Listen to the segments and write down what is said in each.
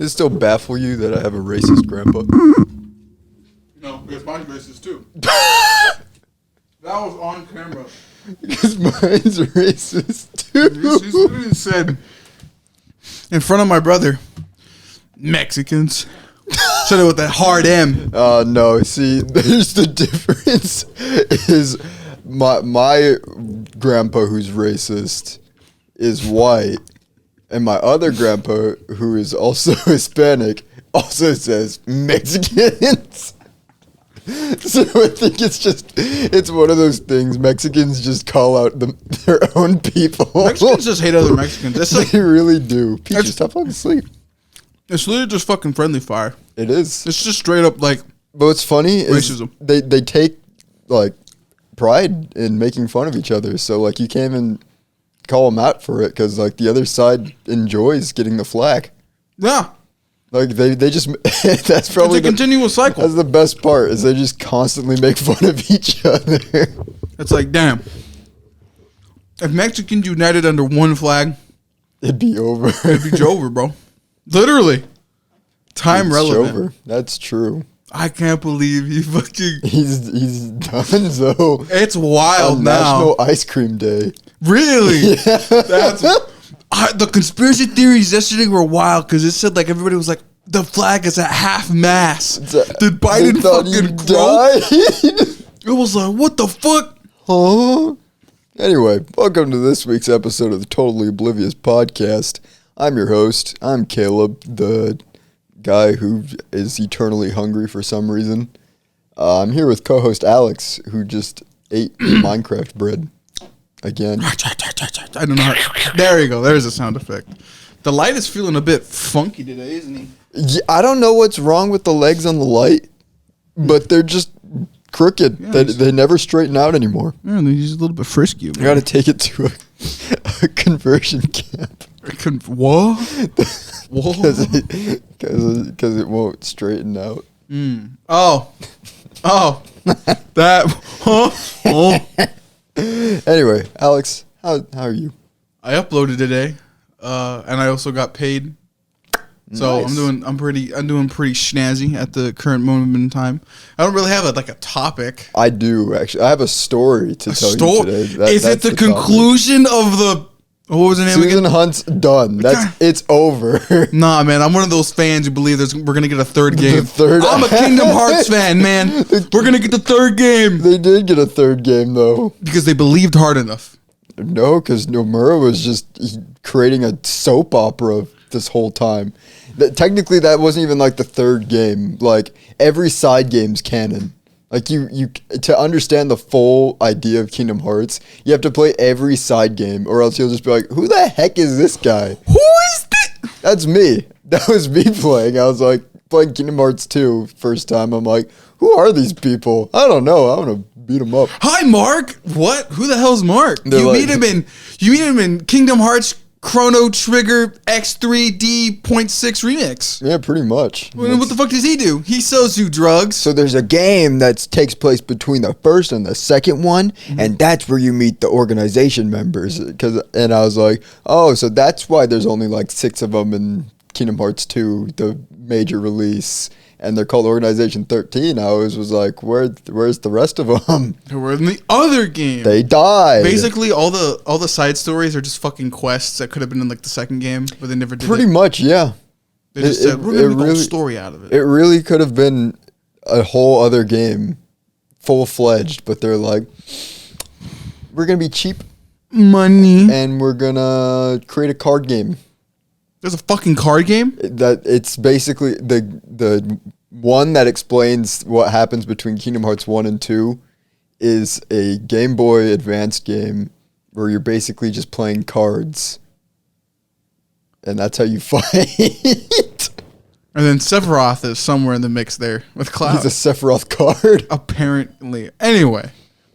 Does it still baffle you that I have a racist grandpa? No, because mine's racist too. That was on camera. Because mine's racist too. He literally said in front of my brother, Mexicans. Said it with that hard M. No, see, there's the difference is my grandpa who's racist is white, and my other grandpa who is also Hispanic also says Mexicans. So I think it's one of those things. Mexicans just call out their own people. Mexicans just hate other Mexicans. It's like, they really do. Peaches, stop falling asleep. It's literally just fucking friendly fire. It is. It's just straight up like. But what's funny is racism. They take like pride in making fun of each other. So like you can't even call them out for it because like the other side enjoys getting the flack. Yeah. Like they just that's probably it's a continuous cycle. That's the best part is they just constantly make fun of each other. It's like damn. If Mexicans united under one flag, it'd be over. It'd be over, bro. Literally. Time it's relevant. Over. That's true. I can't believe he fucking. He's done so. It's wild on now. National Ice Cream Day. Really? Yeah. That's. The conspiracy theories yesterday were wild because it said like everybody was like the flag is at half mast. Did Biden fucking croak? It was like what the fuck? Huh? Anyway, welcome to this week's episode of the Totally Oblivious podcast. I'm your host. I'm Caleb, the guy who is eternally hungry for some reason. I'm here with co-host Alex, who just ate Minecraft bread again. I don't know how. There you go. There's a sound effect. The light is feeling a bit funky today, isn't he? Yeah, I don't know what's wrong with the legs on the light, but they're just crooked. Yeah, they never straighten out anymore. Yeah, they're just a little bit frisky. I got to take it to a conversion camp. What? Because it won't straighten out. Oh, that. Huh? Oh. Anyway, Alex, how are you? I uploaded today, and I also got paid. So nice. I'm doing pretty snazzy at the current moment in time. I don't really have a topic. I do actually. I have a story to tell you today. Is it the conclusion of the? What was the name again? Susan Hunt's done. It's over. Nah, man, I'm one of those fans who believe we're gonna get a third game. I'm a Kingdom Hearts fan, man. We're gonna get the third game. They did get a third game though because they believed hard enough. No, because Nomura was just creating a soap opera this whole time. Technically, that wasn't even like the third game. Like every side game's canon. Like you to understand the full idea of Kingdom Hearts, you have to play every side game, or else you'll just be like, "Who the heck is this guy? Who is this?" That's me. That was me playing. I was like playing Kingdom Hearts 2 first time. I'm like, "Who are these people? I don't know. I want to beat them up." Hi, Mark. What? Who the hell's Mark? You meet him in Kingdom Hearts Chrono Trigger X3D.6 remix. Yeah, pretty much. What the fuck does he do? He sells you drugs. So there's a game that takes place between the first and the second one, and that's where you meet the organization members. And I was like, oh, so that's why there's only like 6 of them in Kingdom Hearts 2, the major release. And they're called Organization 13. I always was like, where's the rest of them? They were in the other game. They died. Basically, all the side stories are just fucking quests that could have been in like the second game, but they never did. Pretty much, yeah. They just said, we're going to make a whole story out of it. It really could have been a whole other game, full-fledged, but they're like, we're going to be cheap. Money. And we're going to create a card game. There's a fucking card game? That it's basically the one that explains what happens between Kingdom Hearts 1 and 2 is a Game Boy Advance game where you're basically just playing cards. And that's how you fight. And then Sephiroth is somewhere in the mix there with Cloud. He's a Sephiroth card. Apparently. Anyway.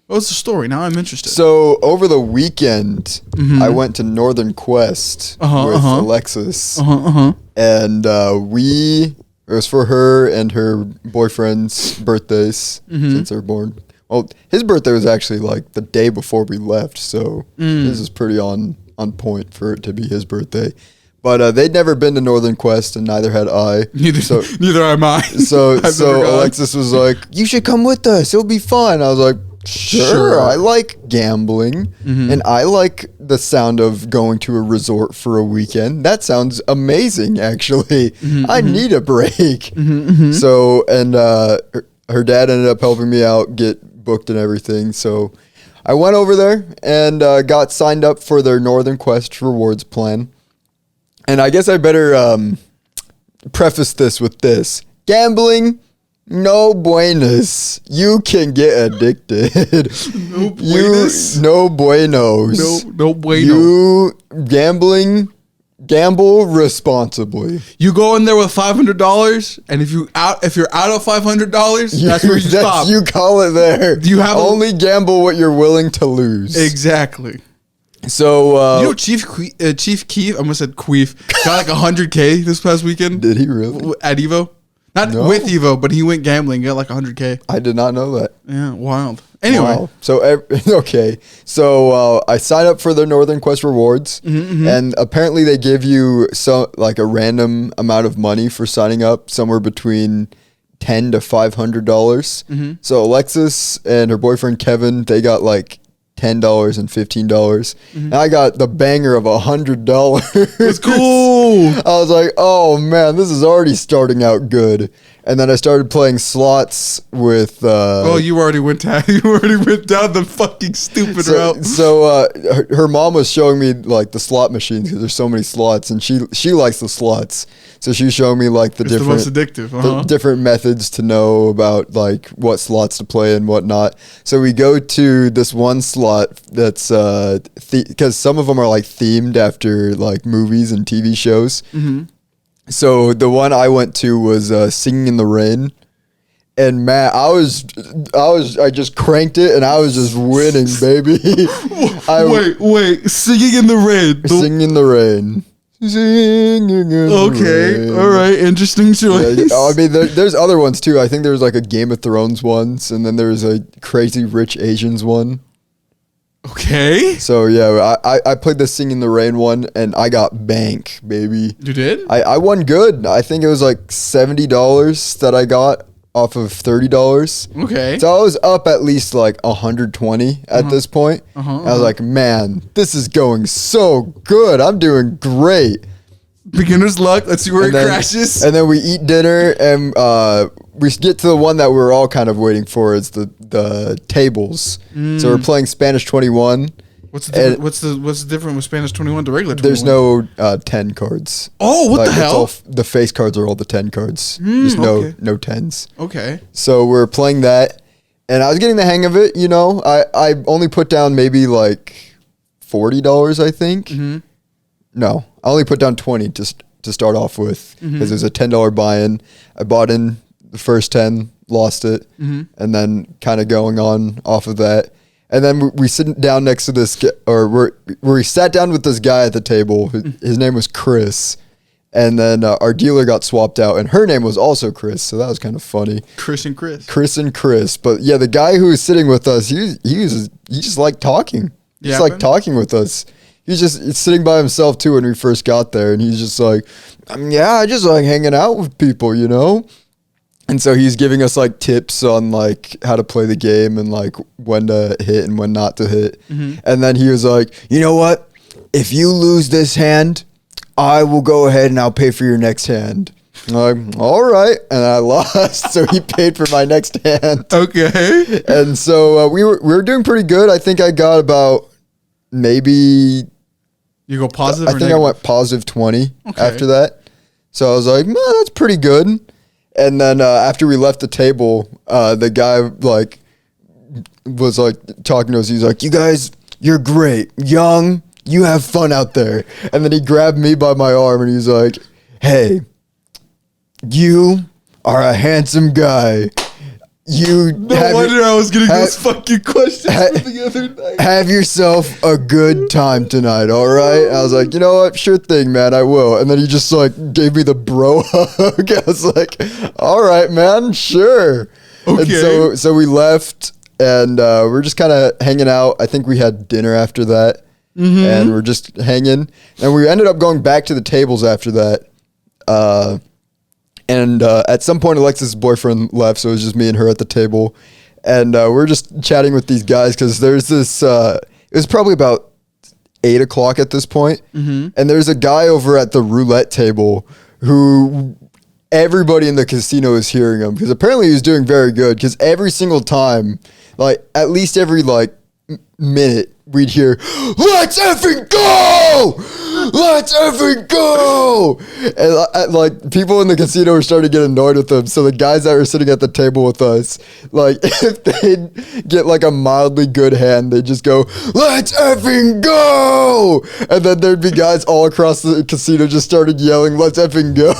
What's the story? Now I'm interested. So over the weekend, I went to Northern Quest with Alexis, and it was for her and her boyfriend's birthdays since they're born. Well, his birthday was actually like the day before we left, so this is pretty on point for it to be his birthday. But they'd never been to Northern Quest, and neither had I. Neither am I. So Alexis was like, "You should come with us. It'll be fun." I was like, "Sure. I like gambling, and I like the sound of going to a resort for a weekend. That sounds amazing, actually. I need a break." So, and her dad ended up helping me out, get booked and everything. So I went over there and got signed up for their Northern Quest rewards plan. And I guess I better preface this with this. Gambling, no buenas. You can get addicted. No buenas? No buenos. No bueno. You gamble responsibly. You go in there with $500, and if you're out of $500, that's where you stop. You call it there. You have only gamble what you're willing to lose. Exactly. So Chief Keef, I almost said Queef, got like $100K this past weekend. Did he really? At Evo? Not with Evo, but he went gambling, got like $100K. I did not know that. Yeah, wild. Anyway. Wow. So, okay. So, I signed up for their Northern Quest rewards, and apparently they give you a random amount of money for signing up, somewhere between $10 to $500. So, Alexis and her boyfriend Kevin, they got like $10 and $15. And I got the banger of $100. It's cool. I was like, oh man, this is already starting out good. And then I started playing slots with. You already went down. You already went down the fucking stupid route. So her mom was showing me like the slot machines because there's so many slots, and she likes the slots. So she was showing me like the most addictive, the different methods to know about like what slots to play and whatnot. So we go to this one slot that's because some of them are like themed after like movies and TV shows. So the one I went to was Singing in the Rain. And man, I just cranked it and I was just winning, baby. Wait, Singing in the Rain. Singing in the Rain. Singing in the rain. All right, interesting choice. Yeah, I mean, there's other ones too. I think there was like a Game of Thrones ones, and then there was a Crazy Rich Asians one. Okay. So yeah, I played the Singing in the Rain one, and I got bank, baby. You did? I won good. I think it was like $70 that I got off of $30. Okay. So I was up at least like 120 at this point. I was like, man, this is going so good. I'm doing great. Beginner's luck. Let's see where it crashes. And then we eat dinner, and we get to the one that we're all kind of waiting for. Is the tables. So we're playing Spanish 21. What's the difference with Spanish 21 to regular 21? There's no 10 cards. Oh, what the hell? The face cards are all the 10 cards. There's no 10s. Okay. So we're playing that, and I was getting the hang of it. You know, I only put down maybe like $40, I think. No, I only put down 20 to start off with because it was a $10 buy-in. I bought in the first 10, lost it, and then kind of going on off of that. And then we sit down next to this, we sat down with this guy at the table. His name was Chris. And then our dealer got swapped out, and her name was also Chris. So that was kind of funny. Chris and Chris. But yeah, the guy who was sitting with us, he just liked talking. He just liked talking with us. He's just sitting by himself too when we first got there. And he's just like, I just like hanging out with people, you know? And so he's giving us like tips on like how to play the game and like when to hit and when not to hit. And then he was like, you know what? If you lose this hand, I will go ahead and I'll pay for your next hand. I'm like, all right. And I lost. So he paid for my next hand. Okay. And so we were doing pretty good. I think I got about maybe. You go positive or I think I went positive 20 after that. So I was like, man, that's pretty good. And then after we left the table, the guy like was like talking to us. He's like, "You guys, you're great, young. You have fun out there." And then he grabbed me by my arm and he's like, "Hey, you are a handsome guy. No wonder I was getting those fucking questions the other night. Have yourself a good time tonight, all right?" I was like, you know what? Sure thing, man, I will. And then he just like gave me the bro hug. I was like, all right, man, sure. Okay. And so we left, and we're just kind of hanging out. I think we had dinner after that. and we're just hanging. And we ended up going back to the tables after that. And at some point, Alexis' boyfriend left, so it was just me and her at the table. And we're just chatting with these guys because there's this. It was probably about 8 o'clock at this point, and there's a guy over at the roulette table who everybody in the casino is hearing him because apparently he was doing very good. Because every single time, like at least every minute, we'd hear, "Let's effing go! Let's effing go!" And like people in the casino were starting to get annoyed with him. So the guys that were sitting at the table with us, like if they'd get like a mildly good hand, they'd just go, "Let's effing go!" And then there'd be guys all across the casino just started yelling, "Let's effing go!"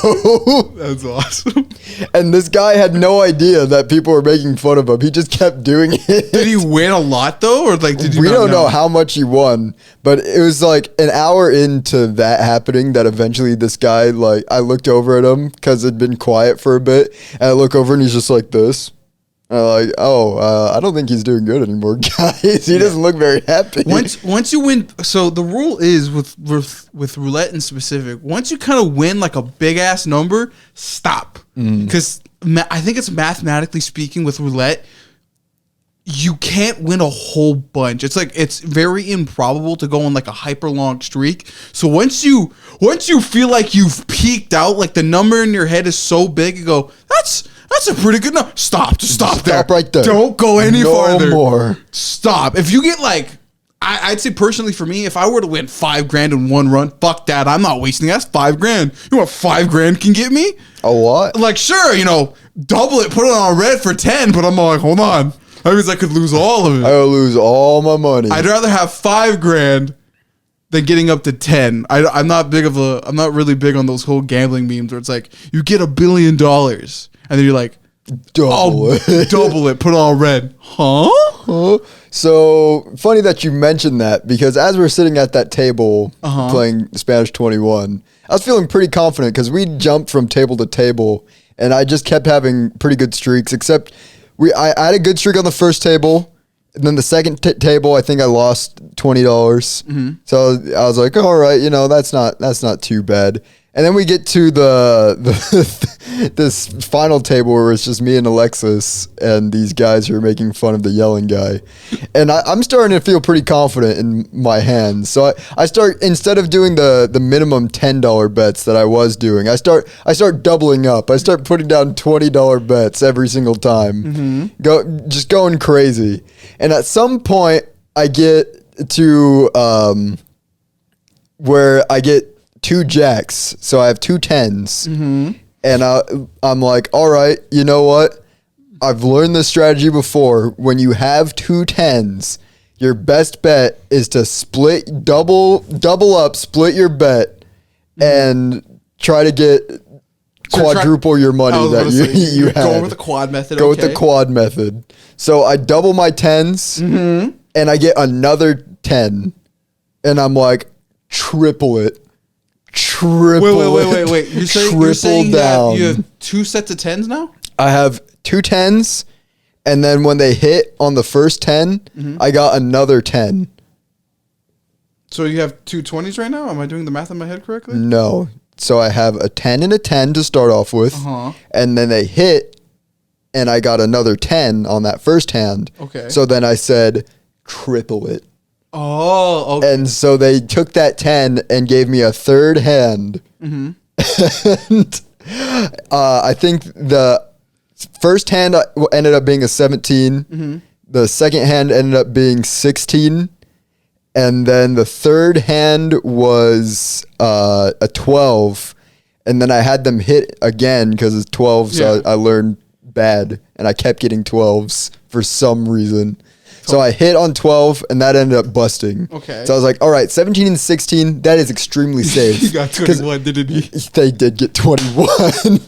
That's awesome. And this guy had no idea that people were making fun of him. He just kept doing it. Did he win a lot though, or like did you? We don't know how much he won, but it was like an hour into that happening that eventually this guy, like, I looked over at him because it'd been quiet for a bit, and I look over and he's just like this. And I'm like, I don't think he's doing good anymore, guys. He doesn't look very happy. Once you win, so the rule is with roulette in specific, once you kind of win like a big ass number, stop, because I think it's mathematically speaking with roulette. You can't win a whole bunch. It's very improbable to go on like a hyper long streak. So once you feel like you've peaked out, like the number in your head is so big, you go, that's a pretty good number. Stop there. Stop right there. Don't go any farther. No more. Stop. If you get like, I'd say personally for me, if I were to win $5,000 in one run, fuck that. I'm not wasting that. That's $5,000. You know what $5,000 can get me? A what? Like sure, double it, put it on red for 10, but I'm like, hold on. That means I could lose all of it. I would lose all my money. I'd rather have $5,000 than getting up to 10. I'm not really big on those whole gambling memes where it's like you get $1 billion and then you're like, double it, put it on red. Huh? So funny that you mentioned that because as we're sitting at that table playing Spanish 21, I was feeling pretty confident because we jumped from table to table and I just kept having pretty good streaks except I had a good streak on the first table, and then the second table, I think I lost $20. So I was like, all right, that's not too bad. And then we get to this final table where it's just me and Alexis and these guys who are making fun of the yelling guy. And I'm starting to feel pretty confident in my hands. So I start, instead of doing the minimum $10 bets that I was doing, I start doubling up. I start putting down $20 bets every single time. Just going crazy. And at some point I get to where I get 2 jacks, so I have 2 tens, and I'm like, all right, you know what? I've learned this strategy before. When you have 2 tens, your best bet is to double up, split your bet, and try to get quadruple your money that you had. Go with the quad method. Go with the quad method. So I double my tens, and I get another 10, and I'm like, triple it. Wait. You're saying you have 2 sets of 10s now? I have 2 tens, and then when they hit on the first 10, I got another 10. So you have 2 20s right now? Am I doing the math in my head correctly? No. So I have a 10 and a 10 to start off with, and then they hit, and I got another 10 on that first hand. Okay. So then I said, triple it. Oh, okay. And so they took that 10 and gave me a third hand. And I think the first hand ended up being a 17. The second hand ended up being 16. And then the third hand was a 12. And then I had them hit again because it's 12. So I learned bad. And I kept getting 12s for some reason. So I hit on 12, and that ended up busting. Okay. So I was like, all right, 17 and 16, that is extremely safe. You got 21, didn't you? They did get 21.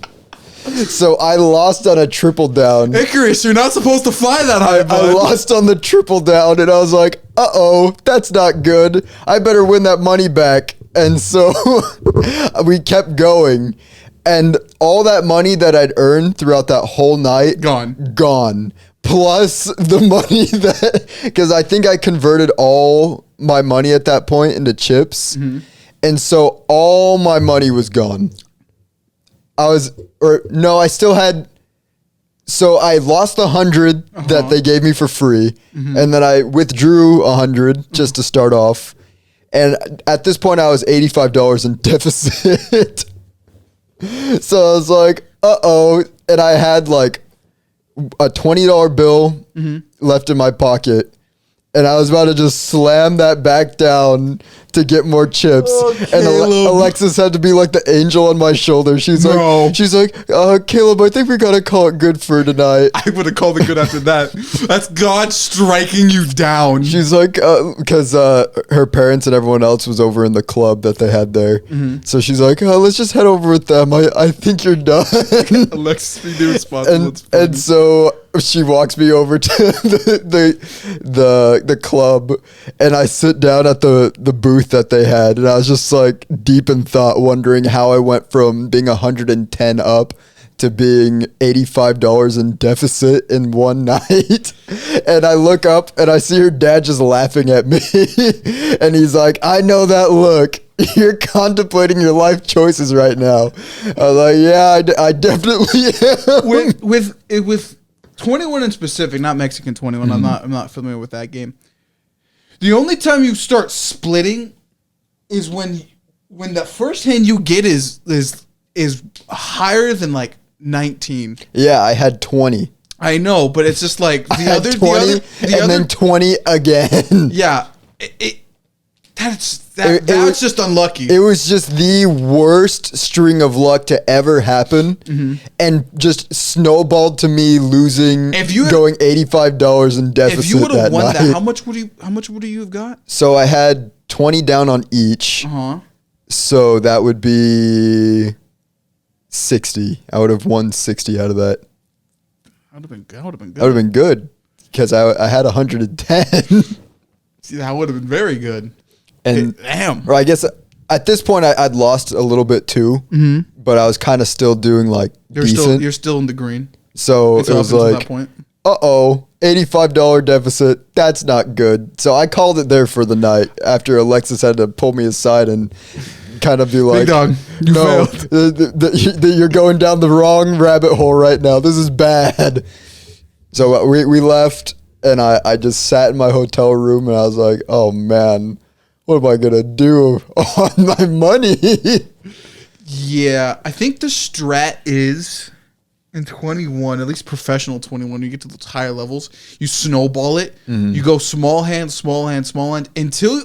So I lost on a triple down. Icarus, you're not supposed to fly that high, bud. I lost on the triple down, and I was like, uh-oh, that's not good. I better win that money back. And so we kept going. And all that money that I'd earned throughout that whole night, gone. plus the money that, because I think I converted all my money at that point into chips. And so all my money was gone. I still had, so I lost 100 that they gave me for free. And then I withdrew 100 just to start off. And at this point I was $85 in deficit. So I was like, uh-oh. And I had like a $20 bill left in my pocket. And I was about to just slam that back down to get more chips. And Alexis had to be like the angel on my shoulder. She's like, Caleb, I think we got to call it good for tonight. I would have called it good after that. That's God striking you down. She's like, because her parents and everyone else was over in the club that they had there. So she's like, let's just head over with them. I think you're done. Alexis being irresponsible. And so she walks me over to the club, and I sit down at the booth that they had, and I was just like deep in thought, wondering how I went from being 110 up to being $85 in deficit in one night. And I look up and I see her dad just laughing at me. And he's like, I know that look. You're contemplating your life choices right now. I was like, yeah, I definitely am. With 21 in specific, not Mexican 21. I'm not familiar with that game. The only time you start splitting is when the first hand you get is higher than like 19. Yeah, I had 20. I know, but it's just like then 20 again. Yeah, that was just unlucky. It was just the worst string of luck to ever happen, and just snowballed to me losing, going $85 in deficit. If you would have won that, how much would you have got? So I had 20 down on each. So that would be 60. I would have won 60 out of that. That would have been good. That would have been good because I had 110. See, that would have been very good. And damn. Or I guess at this point I'd lost a little bit too, but I was kind of still doing like decent. You're still in the green. So it was like, $85 deficit. That's not good. So I called it there for the night after Alexis had to pull me aside and kind of be like, big dog, you failed. You're going down the wrong rabbit hole right now. This is bad. So we left, and I just sat in my hotel room, and I was like, oh man, what am I going to do on my money? Yeah, I think the strat is in 21, at least professional 21, you get to those higher levels, you snowball it. You go small hand, until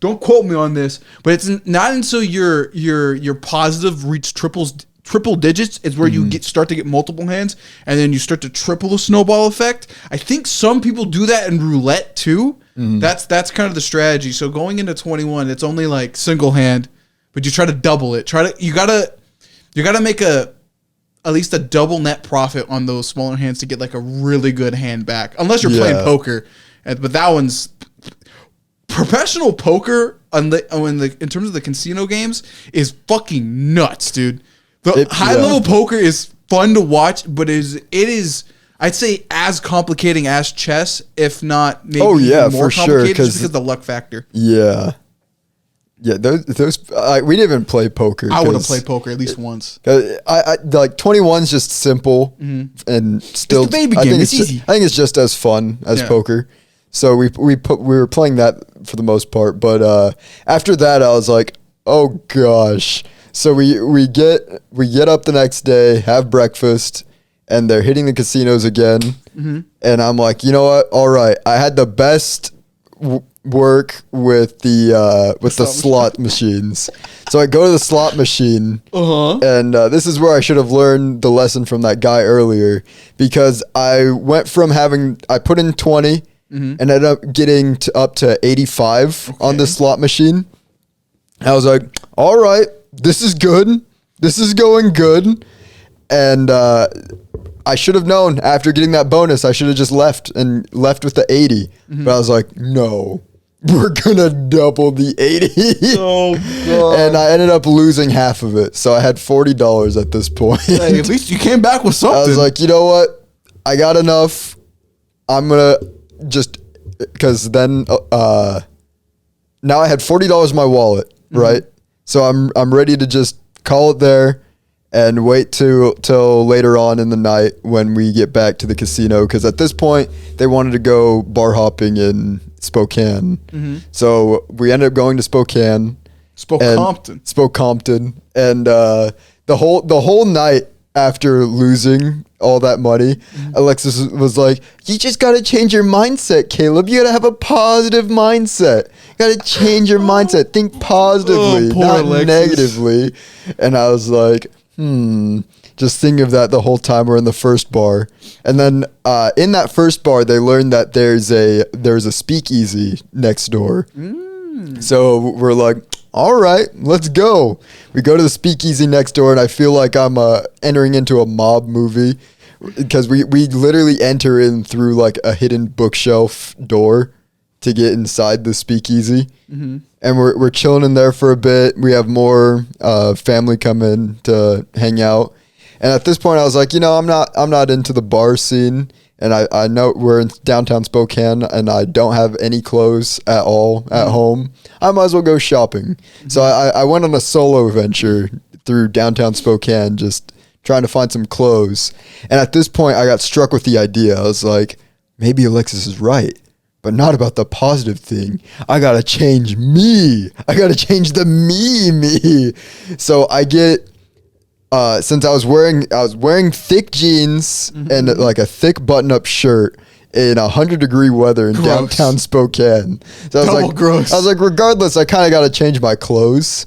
don't quote me on this, but it's not until your positive reach triple digits is where you start to get multiple hands, and then you start to triple the snowball effect. I think some people do that in roulette too. That's kind of the strategy. So going into 21, it's only like single hand, but you try to double it. You gotta make at least a double net profit on those smaller hands to get like a really good hand back, unless you're playing poker. But that one's professional poker in terms of the casino games is fucking nuts, dude. The high level poker is fun to watch, but it is I'd say as complicating as chess, if not maybe more for complicated, sure, just because of the luck factor. Yeah, those we didn't even play poker. I would have played poker at least once. I like 21's just simple and still. It's the baby game. It's easy. I think it's just as fun as poker. So we were playing that for the most part, but after that I was like, oh gosh. So we get up the next day, have breakfast, and they're hitting the casinos again. And I'm like, you know what? All right, I had the best work with the slot machines. So I go to the slot machine, and this is where I should have learned the lesson from that guy earlier, because I went from I put in 20 and ended up getting up to 85 on the slot machine. I was like, all right, this is good. This is going good. And I should have known after getting that bonus, I should have just left with the 80. But I was like, no, we're going to double the 80. Oh, God. And I ended up losing half of it. So I had $40 at this point. Hey, at least you came back with something. I was like, you know what? I got enough. I'm gonna just because then now I had $40 in my wallet, right? So I'm ready to just call it there and wait till later on in the night when we get back to the casino, because at this point they wanted to go bar hopping in Spokane. So we ended up going to Spokane. Spokompton. And the whole night after losing all that money, Alexis was like, you just got to change your mindset, Caleb. You got to have a positive mindset. You got to change your mindset. Think positively, not Alexis. Negatively. And I was like, just think of that the whole time we're in the first bar. And then in that first bar, they learned that there's a speakeasy next door. So we're like, all right, let's go. We go to the speakeasy next door, and I feel like I'm entering into a mob movie, because we literally enter in through like a hidden bookshelf door to get inside the speakeasy. And we're chilling in there for a bit. We have more family come in to hang out. And at this point, I was like, I'm not into the bar scene. And I know we're in downtown Spokane, and I don't have any clothes at all at home. I might as well go shopping. So I went on a solo venture through downtown Spokane, just trying to find some clothes. And at this point, I got struck with the idea. I was like, maybe Alexis is right, but not about the positive thing. I got to change me. I got to change the me. So I get... since I was wearing thick jeans and like a thick button-up shirt in 100-degree weather in downtown Spokane. So I was like, regardless, I kind of got to change my clothes.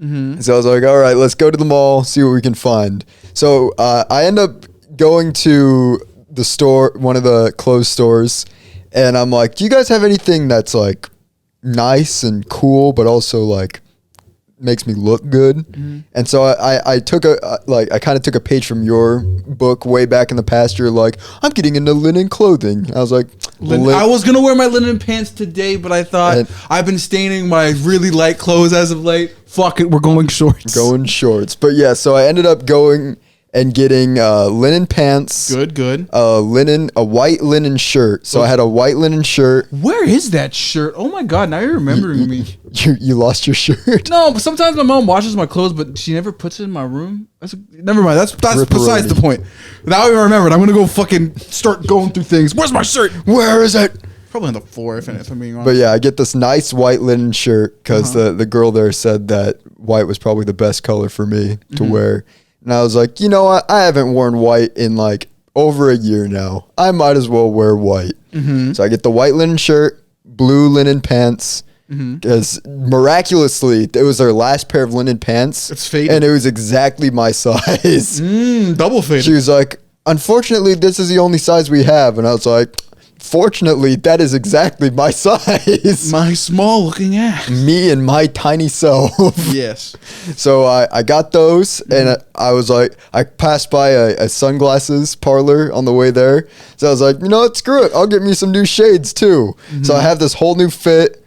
So I was like, all right, let's go to the mall, see what we can find. So I end up going to the store, one of the clothes stores, and I'm like, do you guys have anything that's like nice and cool, but also like makes me look good? And so I took I kind of took a page from your book way back in the past. You're like, I'm getting into linen clothing. I was like, I was gonna wear my linen pants today, but I thought I've been staining my really light clothes as of late. Fuck it, we're going shorts. But yeah, so I ended up going and getting linen pants. Good. A white linen shirt. So I had a white linen shirt. Where is that shirt? Oh my god, now you're remembering me. You lost your shirt? No, but sometimes my mom washes my clothes, but she never puts it in my room. Never mind. That's besides the point. Now I remembered. I'm gonna go fucking start going through things. Where's my shirt? Where is it? Probably on the floor, if I'm being honest. But yeah, I get this nice white linen shirt because the girl there said that white was probably the best color for me to wear. And I was like, you know what? I haven't worn white in like over a year now. I might as well wear white. So I get the white linen shirt, blue linen pants, because miraculously, it was their last pair of linen pants. It's faded. And it was exactly my size. Double faded. She was like, unfortunately, this is the only size we have. And I was like, fortunately, that is exactly my size. My small looking ass. Me and my tiny self. Yes. So I got those, and I was like, I passed by a sunglasses parlor on the way there. So I was like, you know what, screw it. I'll get me some new shades too. So I have this whole new fit.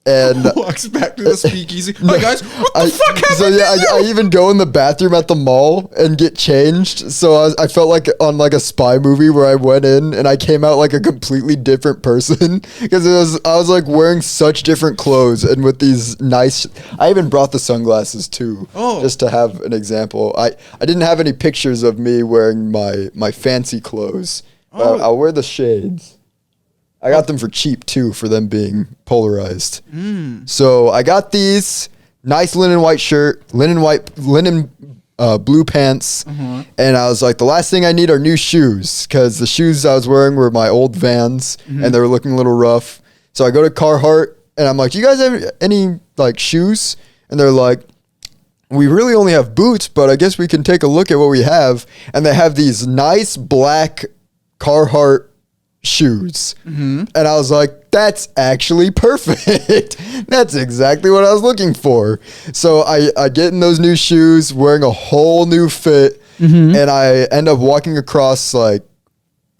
And walks back to the speakeasy. Hi guys, what the fuck happened? So yeah, I even go in the bathroom at the mall and get changed. So I felt like on like a spy movie where I went in and I came out like a completely different person because I was like wearing such different clothes and with these nice. I even brought the sunglasses too, just to have an example. I didn't have any pictures of me wearing my fancy clothes. I'll wear the shades. I got them for cheap too, for them being polarized. So I got these nice linen white shirt, linen blue pants, and I was like, the last thing I need are new shoes because the shoes I was wearing were my old Vans, and they were looking a little rough. So I go to Carhartt, and I'm like, do you guys have any like shoes? And they're like, we really only have boots, but I guess we can take a look at what we have. And they have these nice black Carhartt shoes. And I was like, that's actually perfect. That's exactly what I was looking for. So I get in those new shoes, wearing a whole new fit, and I end up walking across like,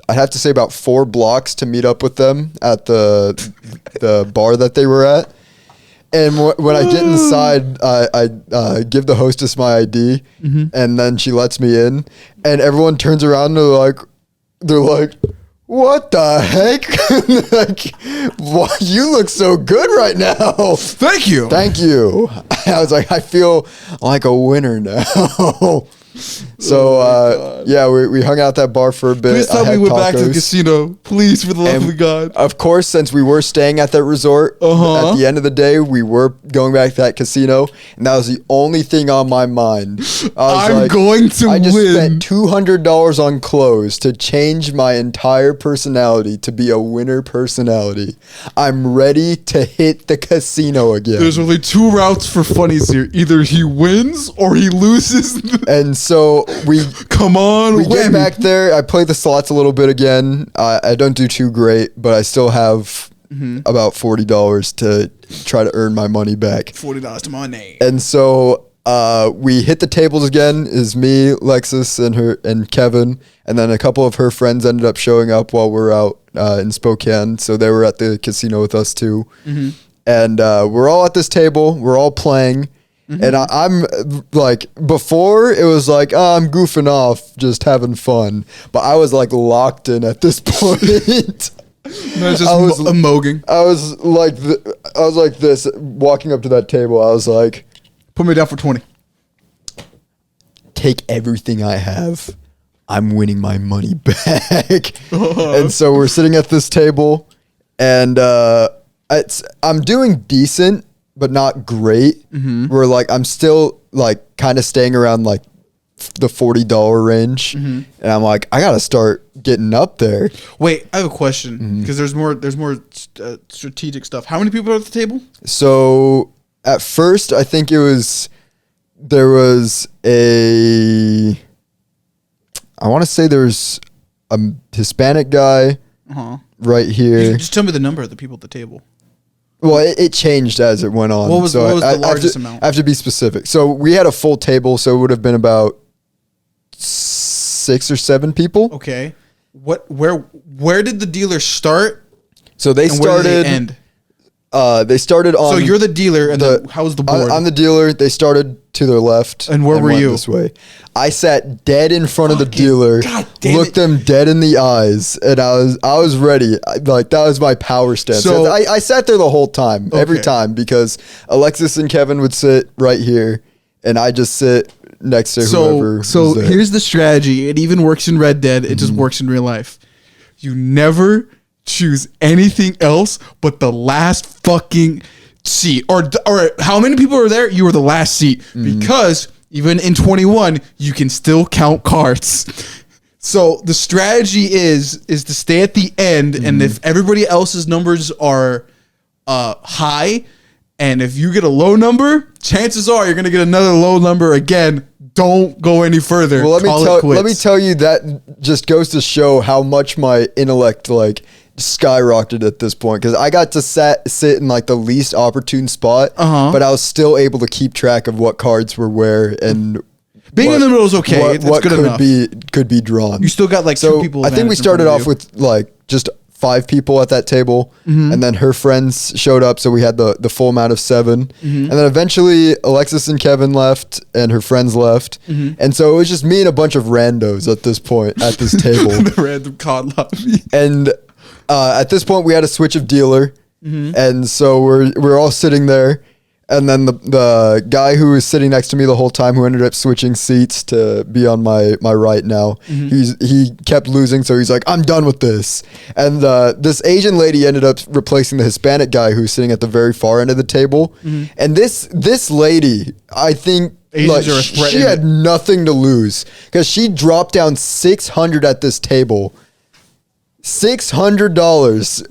I'd have to say about 4 blocks to meet up with them at the bar that they were at. And when I get inside, I give the hostess my ID, and then she lets me in, and everyone turns around and they're like, they're like, what the heck? Like, well, you look so good right now. Thank you. Thank you. I was like, I feel like a winner now. So, yeah, we hung out at that bar for a bit. Please tell me we went back to the casino. Please, for the love of God. Of course, since we were staying at that resort, at the end of the day, we were going back to that casino, and that was the only thing on my mind. I'm going to win. I just spent $200 on clothes to change my entire personality to be a winner personality. I'm ready to hit the casino again. There's only two routes for funnies here. Either he wins or he loses. And so we get back there. I play the slots a little bit again. I don't do too great, but I still have about $40 to try to earn my money back. $40 to my name. And so we hit the tables again. Is me, Lexus, and Kevin, and then a couple of her friends ended up showing up while we're out in Spokane. So they were at the casino with us too. And we're all at this table. We're all playing. And I'm like, before it was like, oh, I'm goofing off, just having fun. But I was like locked in at this point. No, just mogging. I was like this, walking up to that table. I was like, put me down for 20. Take everything I have. I'm winning my money back. And so we're sitting at this table, and I'm doing decent, but not great. We're like, I'm still like kind of staying around like the $40 range. And I'm like, I got to start getting up there. Wait, I have a question because there's more strategic stuff. How many people are at the table? So at first, I think there was I want to say there's a Hispanic guy right here. Just tell me the number of the people at the table. Well, it changed as it went on. What was the largest amount? I have to be specific. So we had a full table, so it would have been about 6 or 7 people. Okay. Where did the dealer start? So they started. Where did they end? They started on. So you're the dealer, and how was the board? I'm the dealer. They started to their left. And where were you? This way. I sat dead in front of the dealer. God damn it. Looked them dead in the eyes, and I was ready. Like, that was my power stance. So I sat there the whole time, every time, because Alexis and Kevin would sit right here, and I just sit next to whoever. So here's the strategy. It even works in Red Dead. It just works in real life. You never choose anything else but the last fucking seat. Or how many people are there? You were the last seat. Because even in 21, you can still count cards. So the strategy is to stay at the end, and if everybody else's numbers are high, and if you get a low number, chances are you're gonna get another low number again. Don't go any further. Well, let me tell you, that just goes to show how much my intellect skyrocketed at this point, because I got to sit in like the least opportune spot, but I was still able to keep track of what cards were where and being in the middle is okay. What could be drawn. You still got like 2 people. I think we started off with like just 5 people at that table, and then her friends showed up, so we had the full amount of 7. And then eventually Alexis and Kevin left, and her friends left, and so it was just me and a bunch of randos at this point at this table. The random COD lobby. And at this point, we had a switch of dealer, and so we're all sitting there. And then the guy who was sitting next to me the whole time, who ended up switching seats to be on my right now, he kept losing, so he's like, I'm done with this. And this Asian lady ended up replacing the Hispanic guy who was sitting at the very far end of the table. And this lady, I think, she had nothing to lose, because she dropped down 600 at this table. $600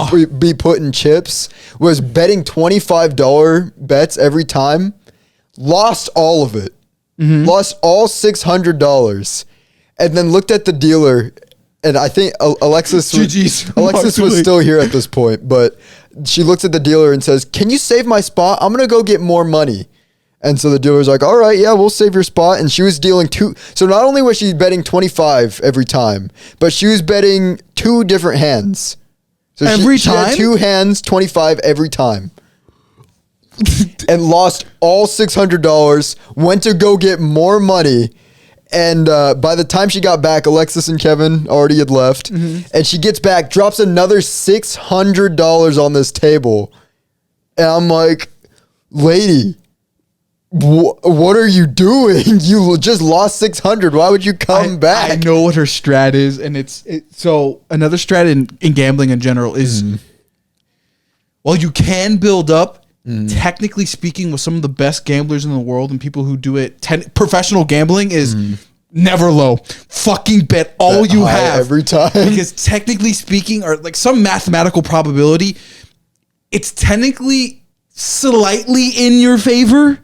to be put in chips, was betting $25 bets every time, lost all of it, lost all $600, and then looked at the dealer, and I think Alexis was still here at this point, but she looks at the dealer and says, "Can you save my spot? I'm gonna go get more money." And so the dealer's like, all right, yeah, we'll save your spot. And she was dealing 2. So not only was she betting 25 every time, but she was betting 2 different hands. So she had 2 hands, 25 every time. And lost all $600, went to go get more money, And by the time she got back, Alexis and Kevin already had left. And she gets back, drops another $600 on this table. And I'm like, lady, what are you doing? You just lost 600. Why would you come back? I know what her strat is. And so another strat in gambling in general is, while you can build up, technically speaking, with some of the best gamblers in the world and people who do it, professional gambling is never low. Fucking bet all you have every time. Because technically speaking, or like some mathematical probability, it's technically slightly in your favor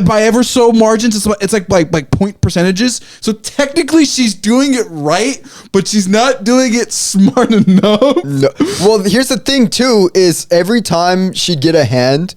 by ever so margins. It's like point percentages. So technically she's doing it right, but she's not doing it smart enough. No. Well, here's the thing too, is every time she'd get a hand,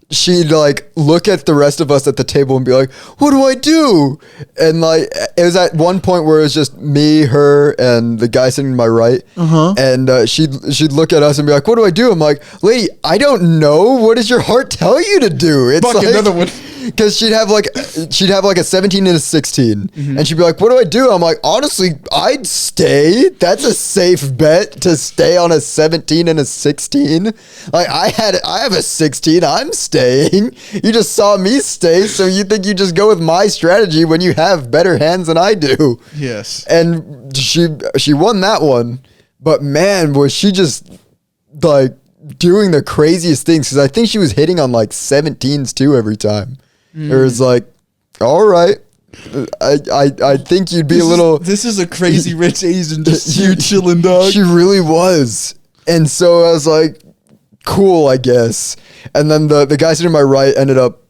she'd like look at the rest of us at the table and be like, what do I do? And like, it was at one point where it was just me, her, and the guy sitting to my right. And she'd look at us and be like, what do I do? I'm like, lady, I don't know. What does your heart tell you to do? It's Fuck, like, another one. Because she'd have like a 17 and a 16, and she'd be like, "What do I do?" I'm like, "Honestly, I'd stay. That's a safe bet to stay on a 17 and a 16. Like I have a 16. I'm staying. You just saw me stay, so you think you just go with my strategy when you have better hands than I do." Yes. And she won that one, but man, was she just like doing the craziest things? Because I think she was hitting on like 17s too every time. It was like, all right, I think you'd be This is a crazy rich Asian, just you chilling, dog. She really was, and so I was like, cool, I guess. And then the guy sitting to my right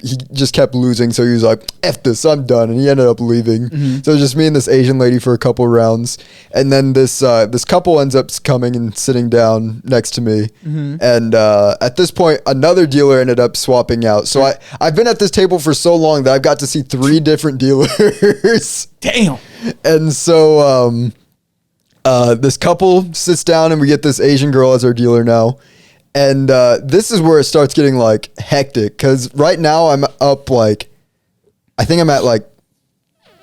he just kept losing, so he was like, F this, I'm done, and he ended up leaving. So it was just me and this Asian lady for a couple rounds, and then this couple ends up coming and sitting down next to me, and at this point another dealer ended up swapping out. So I've been at this table for so long that I've got to see 3 different dealers. Damn. And so this couple sits down, and we get this Asian girl as our dealer now. And this is where it starts getting like hectic, because right now I'm up like, I think I'm at like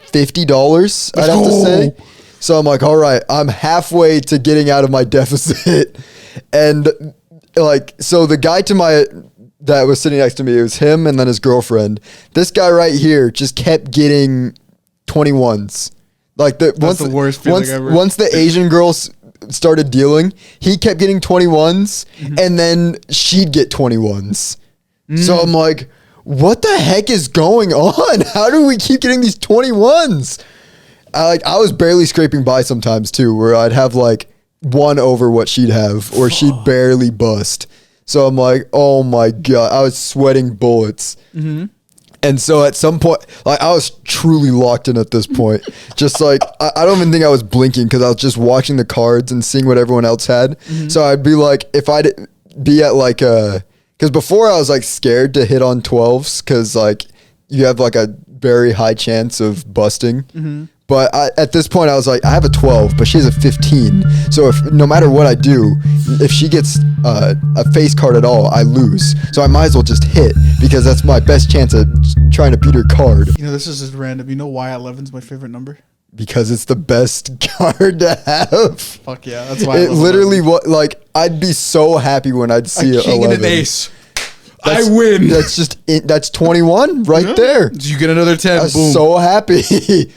$50, I'd have to say. So I'm like, all right, I'm halfway to getting out of my deficit. And like, so the guy that was sitting next to me, it was him and then his girlfriend. This guy right here just kept getting 21s. Like the worst feeling ever. Once the Asian girls started dealing, he kept getting 21s, and then she'd get 21s. So I'm like, what the heck is going on? How do we keep getting these 21s? I was barely scraping by sometimes too, where I'd have like one over what she'd have, or she'd barely bust. So I'm like, oh my God, I was sweating bullets. And so at some point, like I was truly locked in at this point. Just like, I don't even think I was blinking, because I was just watching the cards and seeing what everyone else had. So I'd be like, if I'd be at like because before I was like scared to hit on 12s, because like you have like a very high chance of busting. But at this point, I was like, I have a 12, but she has a 15. So no matter what I do, if she gets a face card at all, I lose. So I might as well just hit, because that's my best chance at trying to beat her card. You know, this is just random. You know why 11's my favorite number? Because it's the best card to have. Fuck yeah, that's why. It literally, like, I'd be so happy when I'd see a king 11. and an ace. I win. That's 21 right there. You get another 10. I was Boom. so happy.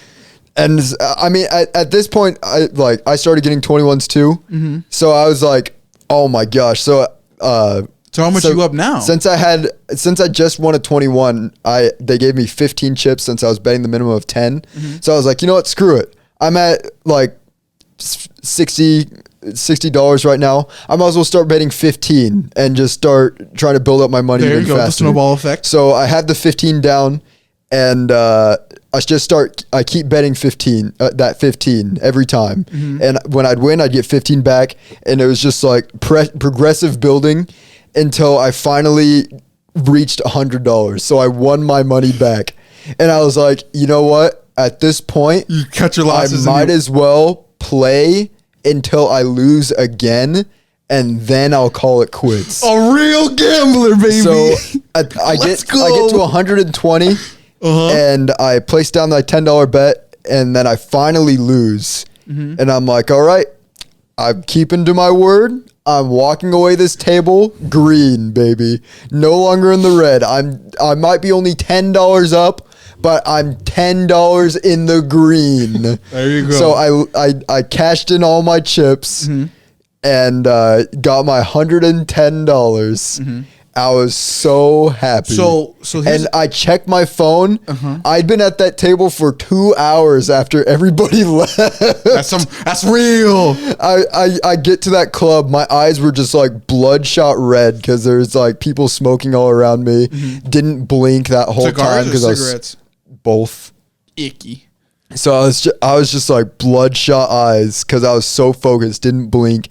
And I mean, at this point, I started getting 21s too. So I was like, oh my gosh. So how much are you up now? Since I just won a 21, they gave me 15 chips since I was betting the minimum of 10. So I was like, you know what? Screw it. I'm at like $60 right now. I might as well start betting 15 and just start trying to build up my money. There you go, faster. the snowball effect. So I have the 15 down, and I keep betting 15 every time. And when I'd win, I'd get 15 back. And it was just like progressive building until I finally reached $100. So I won my money back. And I was like, you know what? At this point, you cut your losses. I might as well play until I lose again, and then I'll call it quits. A real gambler, baby. So I get to 120. and I place down my $10 bet, and then I finally lose. And I'm like, all right, I'm keeping to my word. I'm walking away this table green, baby. No longer in the red. I might be only $10 up, but I'm $10 in the green. There you go. So I cashed in all my chips and got my $110. I was so happy. So and I checked my phone. I'd been at that table for 2 hours after everybody left. That's real. I get to that club. My eyes were just like bloodshot red because there's like people smoking all around me. Didn't blink that whole time because I was cigarettes? both Icky. So I was just like bloodshot eyes because I was so focused. Didn't blink.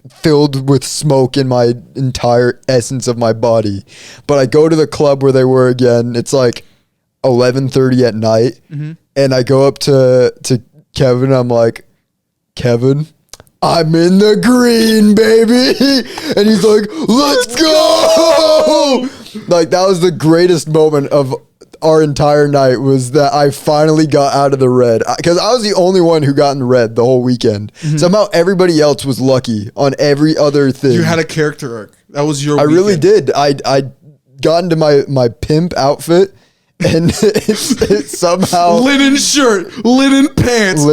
Filled with smoke in my entire essence of my body. But I go to the club where they were again. It's like 11:30 at night. And I go up to Kevin. I'm like, Kevin, I'm in the green, baby. And he's like, let's go. Like, that was the greatest moment of our entire night, was that I finally got out of the red, because I was the only one who got in the red the whole weekend. Somehow everybody else was lucky on every other thing. You had a character arc. That was your weekend. Really did. I got into my pimp outfit, and it's somehow linen shirt, linen pants,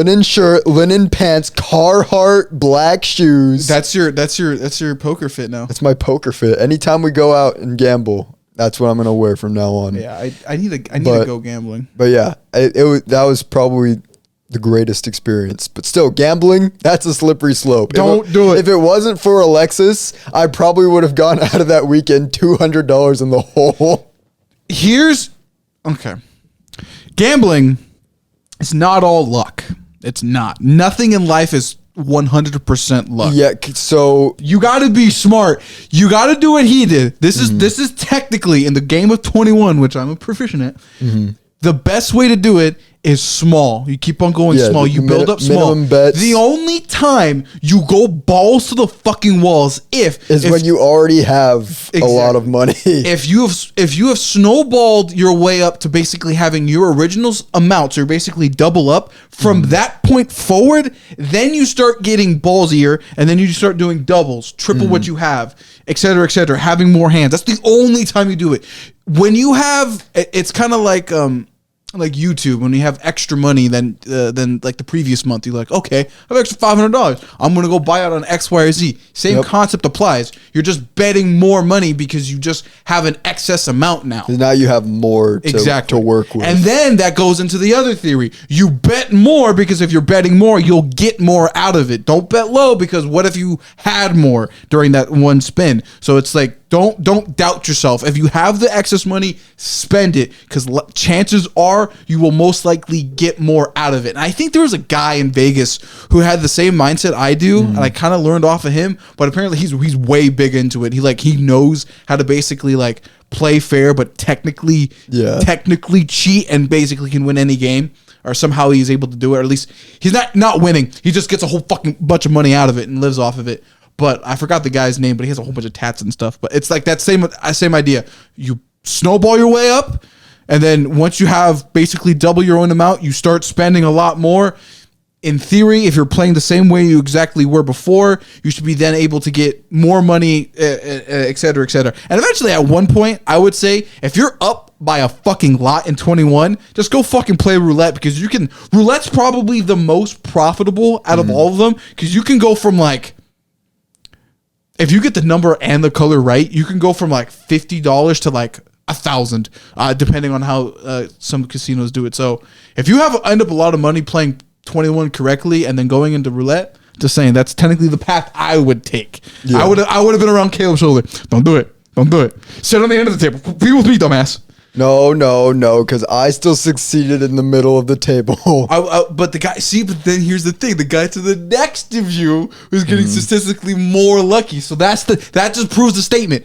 Carhartt black shoes. That's your poker fit now. That's my poker fit. Anytime we go out and gamble, that's what I'm gonna wear from now on. Yeah, I need to go gambling. But yeah, that was probably the greatest experience. But still, gambling, that's a slippery slope. Don't do it. If it wasn't for Alexis, I probably would have gone out of that weekend $200 in the hole. Okay. Gambling is not all luck. It's not. Nothing in life is 100% luck. Yeah, so you got to be smart. You got to do what he did. This is technically in the game of 21, which I'm a proficient at. The best way to do it is small. You keep on going small. You build up small. Bets. The only time you go balls to the fucking walls is when you already have a lot of money. If you have snowballed your way up to basically having your original amounts, or basically double up from that point forward, then you start getting ballsier, and then you start doing doubles, triple what you have, et cetera, having more hands. That's the only time you do it. When you have, it's kind of like YouTube, when you have extra money than like the previous month, you're like, okay, I have extra $500. I'm gonna go buy out on X, Y, or Z. Same concept applies. You're just betting more money because you just have an excess amount now. Now you have more to work with. And then that goes into the other theory. You bet more because if you're betting more, you'll get more out of it. Don't bet low, because what if you had more during that one spin? So it's like, don't doubt yourself. If you have the excess money, spend it, because chances are you will most likely get more out of it. And I think there was a guy in Vegas who had the same mindset I do, and I kind of learned off of him. But apparently he's way big into it. He knows how to basically like play fair, but technically cheat, and basically can win any game. Or somehow he's able to do it. Or at least he's not winning. He just gets a whole fucking bunch of money out of it and lives off of it. But I forgot the guy's name, but he has a whole bunch of tats and stuff. But it's like that same idea. You snowball your way up, and then once you have basically double your own amount, you start spending a lot more. In theory, if you're playing the same way you exactly were before, you should be then able to get more money, et cetera, et cetera. And eventually, at one point, I would say, if you're up by a fucking lot in 21, just go fucking play roulette, because roulette's probably the most profitable out of all of them, because you can go from like, if you get the number and the color right, you can go from like $50 to like $1,000, depending on how some casinos do it. So if you end up a lot of money playing 21 correctly and then going into roulette, just saying, that's technically the path I would take. Yeah. I would have been around Caleb's shoulder. Don't do it. Sit on the end of the table. Be with me, dumbass. No, because I still succeeded in the middle of the table. But then here's the thing. The guy to the next of you was getting statistically more lucky. So that just proves the statement.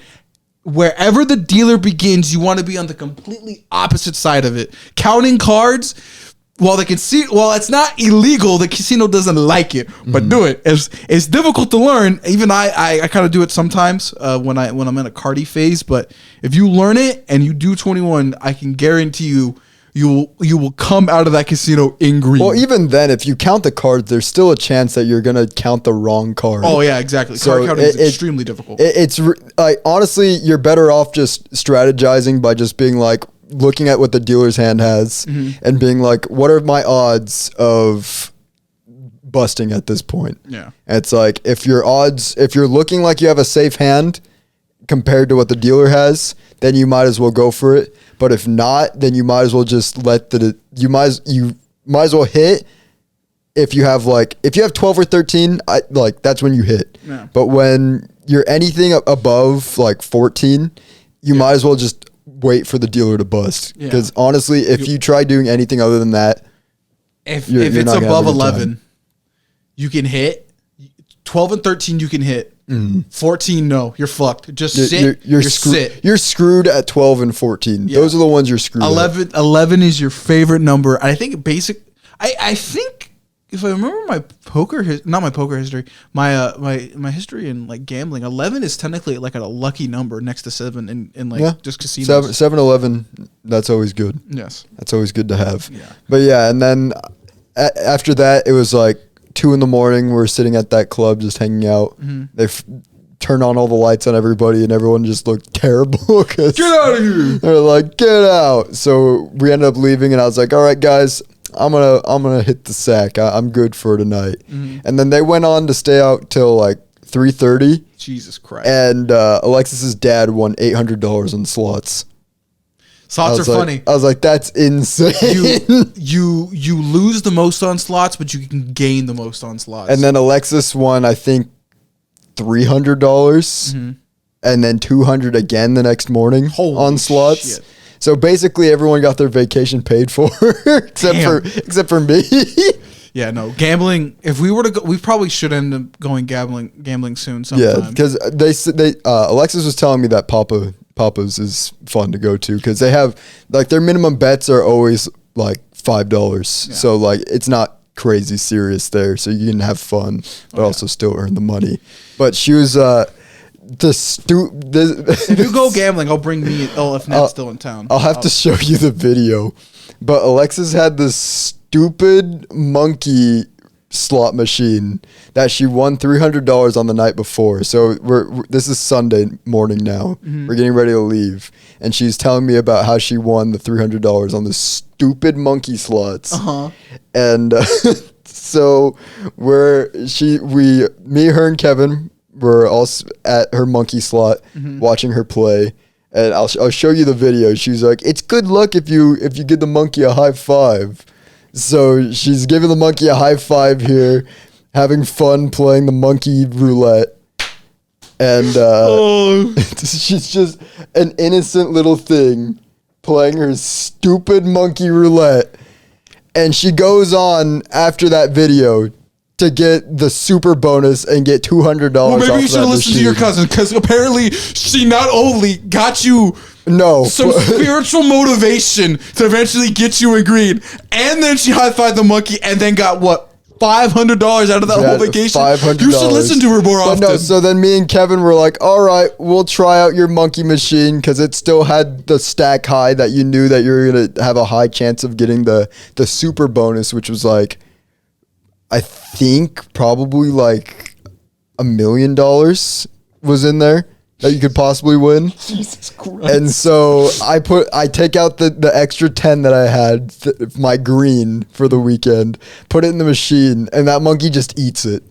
Wherever the dealer begins, you want to be on the completely opposite side of it. Counting cards, While the casino, while it's not illegal, the casino doesn't like it, but do it. It's difficult to learn. Even I kind of do it sometimes when I'm in a cardi phase. But if you learn it and you do 21, I can guarantee you will come out of that casino in green. Well, even then, if you count the cards, there's still a chance that you're gonna count the wrong card. Oh yeah, exactly. So card counting is extremely difficult. It's like, honestly, you're better off just strategizing by just being like, looking at what the dealer's hand has and being like, what are my odds of busting at this point? Yeah. And it's like, if you're looking like you have a safe hand compared to what the dealer has, then you might as well go for it. But if not, then you might as well just you might as well hit. If you have 12 or 13, that's when you hit. Yeah. But when you're anything above like 14, you might as well just wait for the dealer to bust. Because honestly, if you try doing anything other than that, if it's above 11, you can hit. 12 and 13, you can hit. 14, no, you're fucked. Just sit. You're screwed at 12 and 14. Yeah. Those are the ones you're screwed 11 is your favorite number. I think I think if I remember my history, my history in like gambling, 11 is technically like a lucky number next to 7 in like just casinos. 7-11, that's always good. Yes. That's always good to have. Yeah. But yeah, and then after that, it was like 2 a.m. We're sitting at that club just hanging out. They turned on all the lights on everybody, and everyone just looked terrible. Get out of here! They're like, get out. So we ended up leaving, and I was like, all right, guys, I'm gonna hit the sack. I'm good for tonight. And then they went on to stay out till like 3:30. Jesus Christ! And Alexis's dad won $800 on slots. Slots are funny. I was like, that's insane. You lose the most on slots, but you can gain the most on slots. And then Alexis won, I think, $300, and then $200 again the next morning on slots. Shit. So basically, everyone got their vacation paid for, except for me. Yeah, no, gambling. If we were to go, we probably should end up going gambling soon. Sometime. Yeah, because they Alexis was telling me that Papa's is fun to go to because they have like their minimum bets are always like $5, so like it's not crazy serious there, so you can have fun but also still earn the money. But she was if you go gambling, I'll bring me. Oh, if Ned's still in town, I'll have to show you the video. But Alexis had this stupid monkey slot machine that she won $300 on the night before. So this is Sunday morning now. We're getting ready to leave, and she's telling me about how she won the $300 on the stupid monkey slots. And so me, her, and Kevin were all at her monkey slot watching her play. And I'll show you the video. She's like, it's good luck if you give the monkey a high five. So she's giving the monkey a high five here, having fun playing the monkey roulette. And she's just an innocent little thing playing her stupid monkey roulette. And she goes on after that video to get the super bonus and get $200. Well, maybe you should listen to your cousin, because apparently she not only got you some spiritual motivation to eventually get you agreed, and then she high-fived the monkey and then got what? $500 out of that whole vacation. $500. You should listen to her more often. No, so then me and Kevin were like, all right, we'll try out your monkey machine, because it still had the stack high that you knew that you were going to have a high chance of getting the super bonus, which was like, I think probably like $1 million was in there that you could possibly win. Jesus Christ. And so I take out the extra 10 that I had, my green for the weekend, put it in the machine, and that monkey just eats it.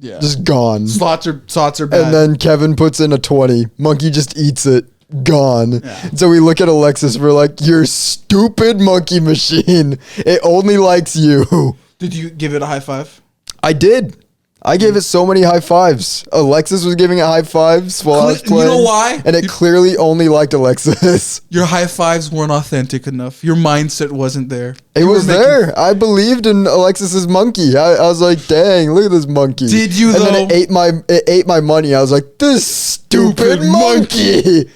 Yeah. Just gone. Slots are bad. And then Kevin puts in a 20. Monkey just eats it. Gone. Yeah. So we look at Alexis, we're like, your stupid monkey machine. It only likes you. Did you give it a high five? I did. I gave it so many high fives. Alexis was giving it high fives while I was playing. You know why? And it clearly only liked Alexis. Your high fives weren't authentic enough. Your mindset wasn't there. It was there. I believed in Alexis's monkey. I was like, dang, look at this monkey. Did you, though? And then it ate my money. I was like, this stupid monkey.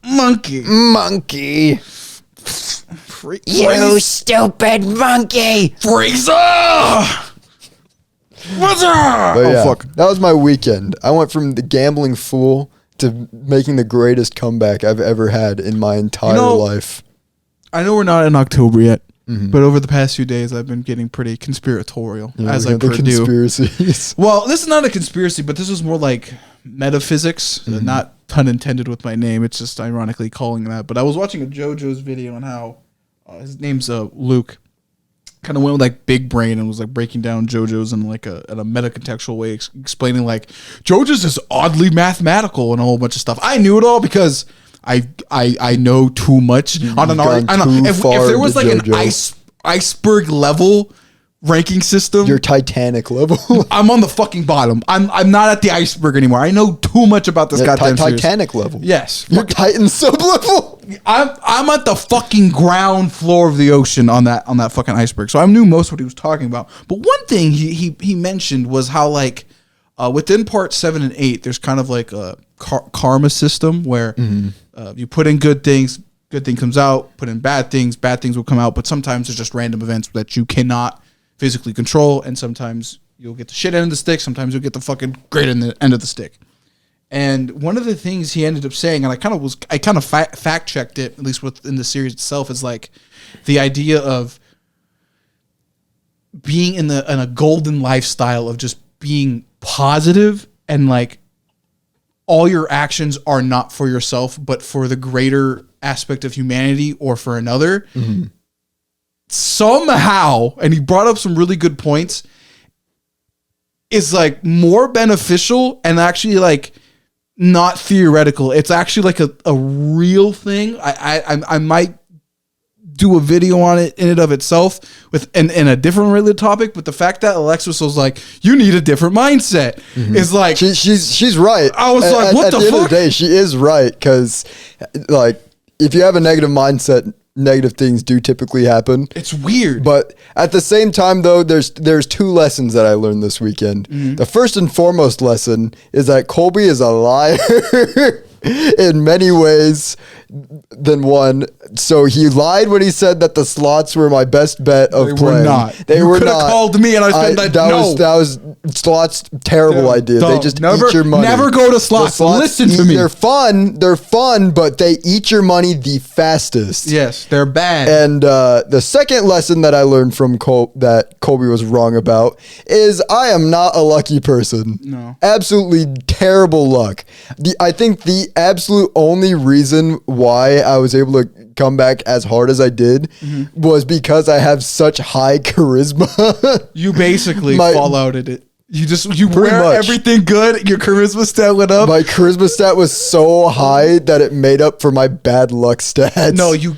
Monkey. You stupid monkey! Frieza! What's up? But yeah, that was my weekend. I went from the gambling fool to making the greatest comeback I've ever had in my entire life. I know we're not in October yet, but over the past few days, I've been getting pretty conspiratorial, as I per do. Conspiracies. Well, this is not a conspiracy, but this was more like metaphysics, not pun intended with my name. It's just ironically calling that. But I was watching a JoJo's video on how his name's Luke. Kind of went with like big brain and was like breaking down JoJo's in like in a meta-contextual way, explaining like JoJo's is oddly mathematical and a whole bunch of stuff. I knew it all because I know too much on an art. I know if there was like an iceberg level ranking system, your Titanic level. I'm on the fucking bottom. I'm not at the iceberg anymore. I know too much about this goddamn series. Titanic level. Yes, your Titan sub level. I'm at the fucking ground floor of the ocean on that fucking iceberg. So I knew most of what he was talking about. But one thing he mentioned was how like within part 7 and 8, there's kind of like a karma system where you put in good things, good thing comes out. Put in bad things will come out. But sometimes there's just random events that you cannot physically control, and sometimes you'll get the shit end of the stick, sometimes you'll get the fucking great end of the stick. And one of the things he ended up saying, and I kind of fact checked it, at least within the series itself, is like the idea of being in a golden lifestyle of just being positive, and like all your actions are not for yourself, but for the greater aspect of humanity or for another. Somehow, and he brought up some really good points, is like more beneficial and actually like not theoretical. It's actually like a real thing. I might do a video on it in and of itself with in a different related topic, but the fact that Alexis was like, you need a different mindset is like she's right. I was like, what the fuck? At the end of the day, she is right, because like if you have a negative mindset, negative things do typically happen. It's weird. But at the same time, though, there's two lessons that I learned this weekend. The first and foremost lesson is that Colby is a liar in many ways than one. So he lied when he said that the slots were my best bet of playing. They were not. You could have called me and I said that was slots. Terrible idea. They just eat your money. Never go to slots. Listen to me. They're fun, but they eat your money the fastest. Yes, they're bad. And the second lesson that I learned from that Colby was wrong about is I am not a lucky person. No. Absolutely terrible luck. I think the absolute only reason why I was able to come back as hard as I did was because I have such high charisma. You basically fall out at it. You wear everything good. Your charisma stat went up. My charisma stat was so high that it made up for my bad luck stats. No, you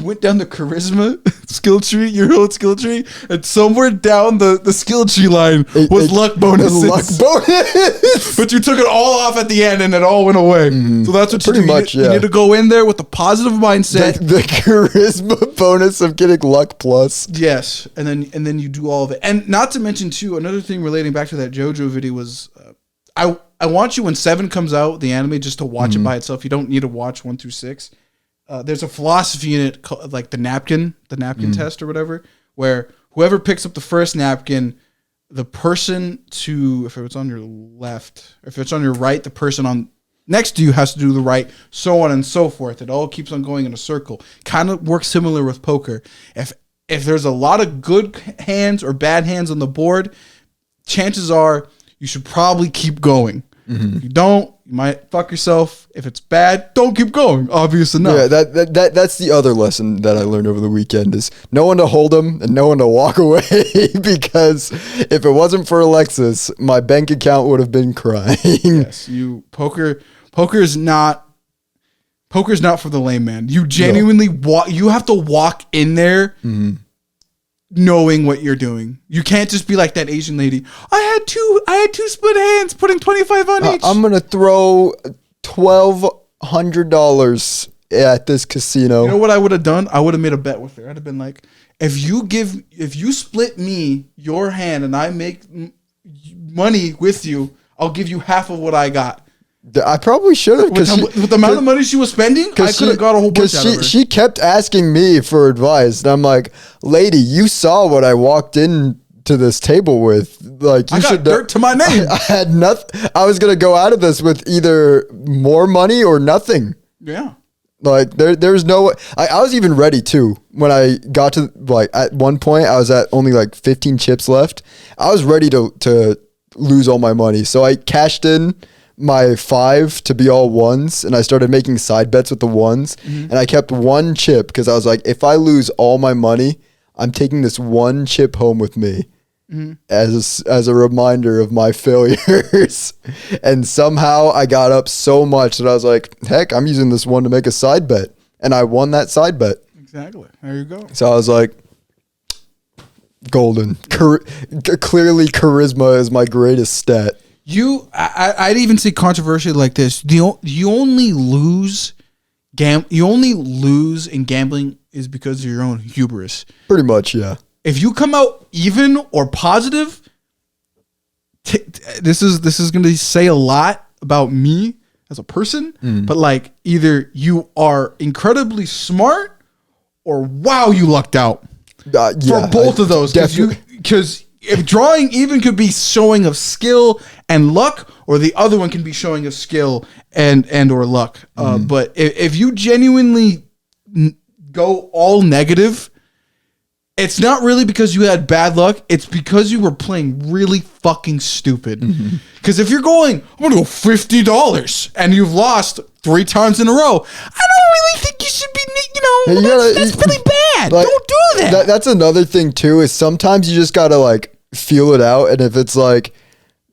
went down the charisma skill tree, your old skill tree, and somewhere down the skill tree line was luck bonuses. Luck bonus. But you took it all off at the end and it all went away. So that's what pretty much. You need to go in there with a positive mindset. The charisma bonus of getting luck plus. Yes, and then you do all of it. And not to mention too, another thing relating back to that JoJo video was I want you, when 7 comes out, the anime, just to watch it by itself. You don't need to watch 1 through 6. There's a philosophy in it called, like the napkin test or whatever, where whoever picks up the first napkin, the person if it's on your left, if it's on your right, the person on next to you has to do the right, so on and so forth. It all keeps on going in a circle. Kind of works similar with poker. If there's a lot of good hands or bad hands on the board, chances are you should probably keep going. If you don't, you might fuck yourself. If it's bad, don't keep going. Obvious enough. Yeah, that's the other lesson that I learned over the weekend is know when to hold them and know when to walk away. Because if it wasn't for Alexis, my bank account would have been crying. Yes, poker's not for the lame man. You genuinely you have to walk in there knowing what you're doing. You can't just be like that Asian lady. I had two split hands, putting 25 on each. I'm gonna throw $1,200 at this casino. You know what I would have done? I would have made a bet with her. I'd have been like, if you split me your hand and I make money with you, I'll give you half of what I got. I probably should have With the amount of money she was spending, I could have got a whole bunch out of her. She kept asking me for advice, and I'm like, lady, you saw what I walked in to this table with. Like, you I got dirt to my name. I had nothing. I was gonna go out of this with either more money or nothing. Yeah. Like there's no way. I was even ready too when I got to, like, at one point I was at only like 15 chips left. I was ready to lose all my money, so I cashed in my 5 to be all ones, and I started making side bets with the ones, and I kept one chip because I was like, if I lose all my money, I'm taking this one chip home with me as a reminder of my failures. And somehow I got up so much that I was like, heck, I'm using this one to make a side bet, and I won that side bet. Exactly. There you go. So I was like, golden. Clearly charisma is my greatest stat. I'd even say controversially like this. You only lose in gambling is because of your own hubris. Pretty much, yeah. If you come out even or positive, this is going to say a lot about me as a person. But like, either you are incredibly smart or wow, you lucked out. For both of those, because if drawing even could be showing of skill and luck, or the other one can be showing of skill and or luck. But if you genuinely go all negative, it's not really because you had bad luck. It's because you were playing really fucking stupid. Because if you're going, I'm going to go $50 and you've lost 3 times in a row, I don't really think you should be, that's really bad. Like, don't do that. That's another thing too, is sometimes you just got to like feel it out. And if it's like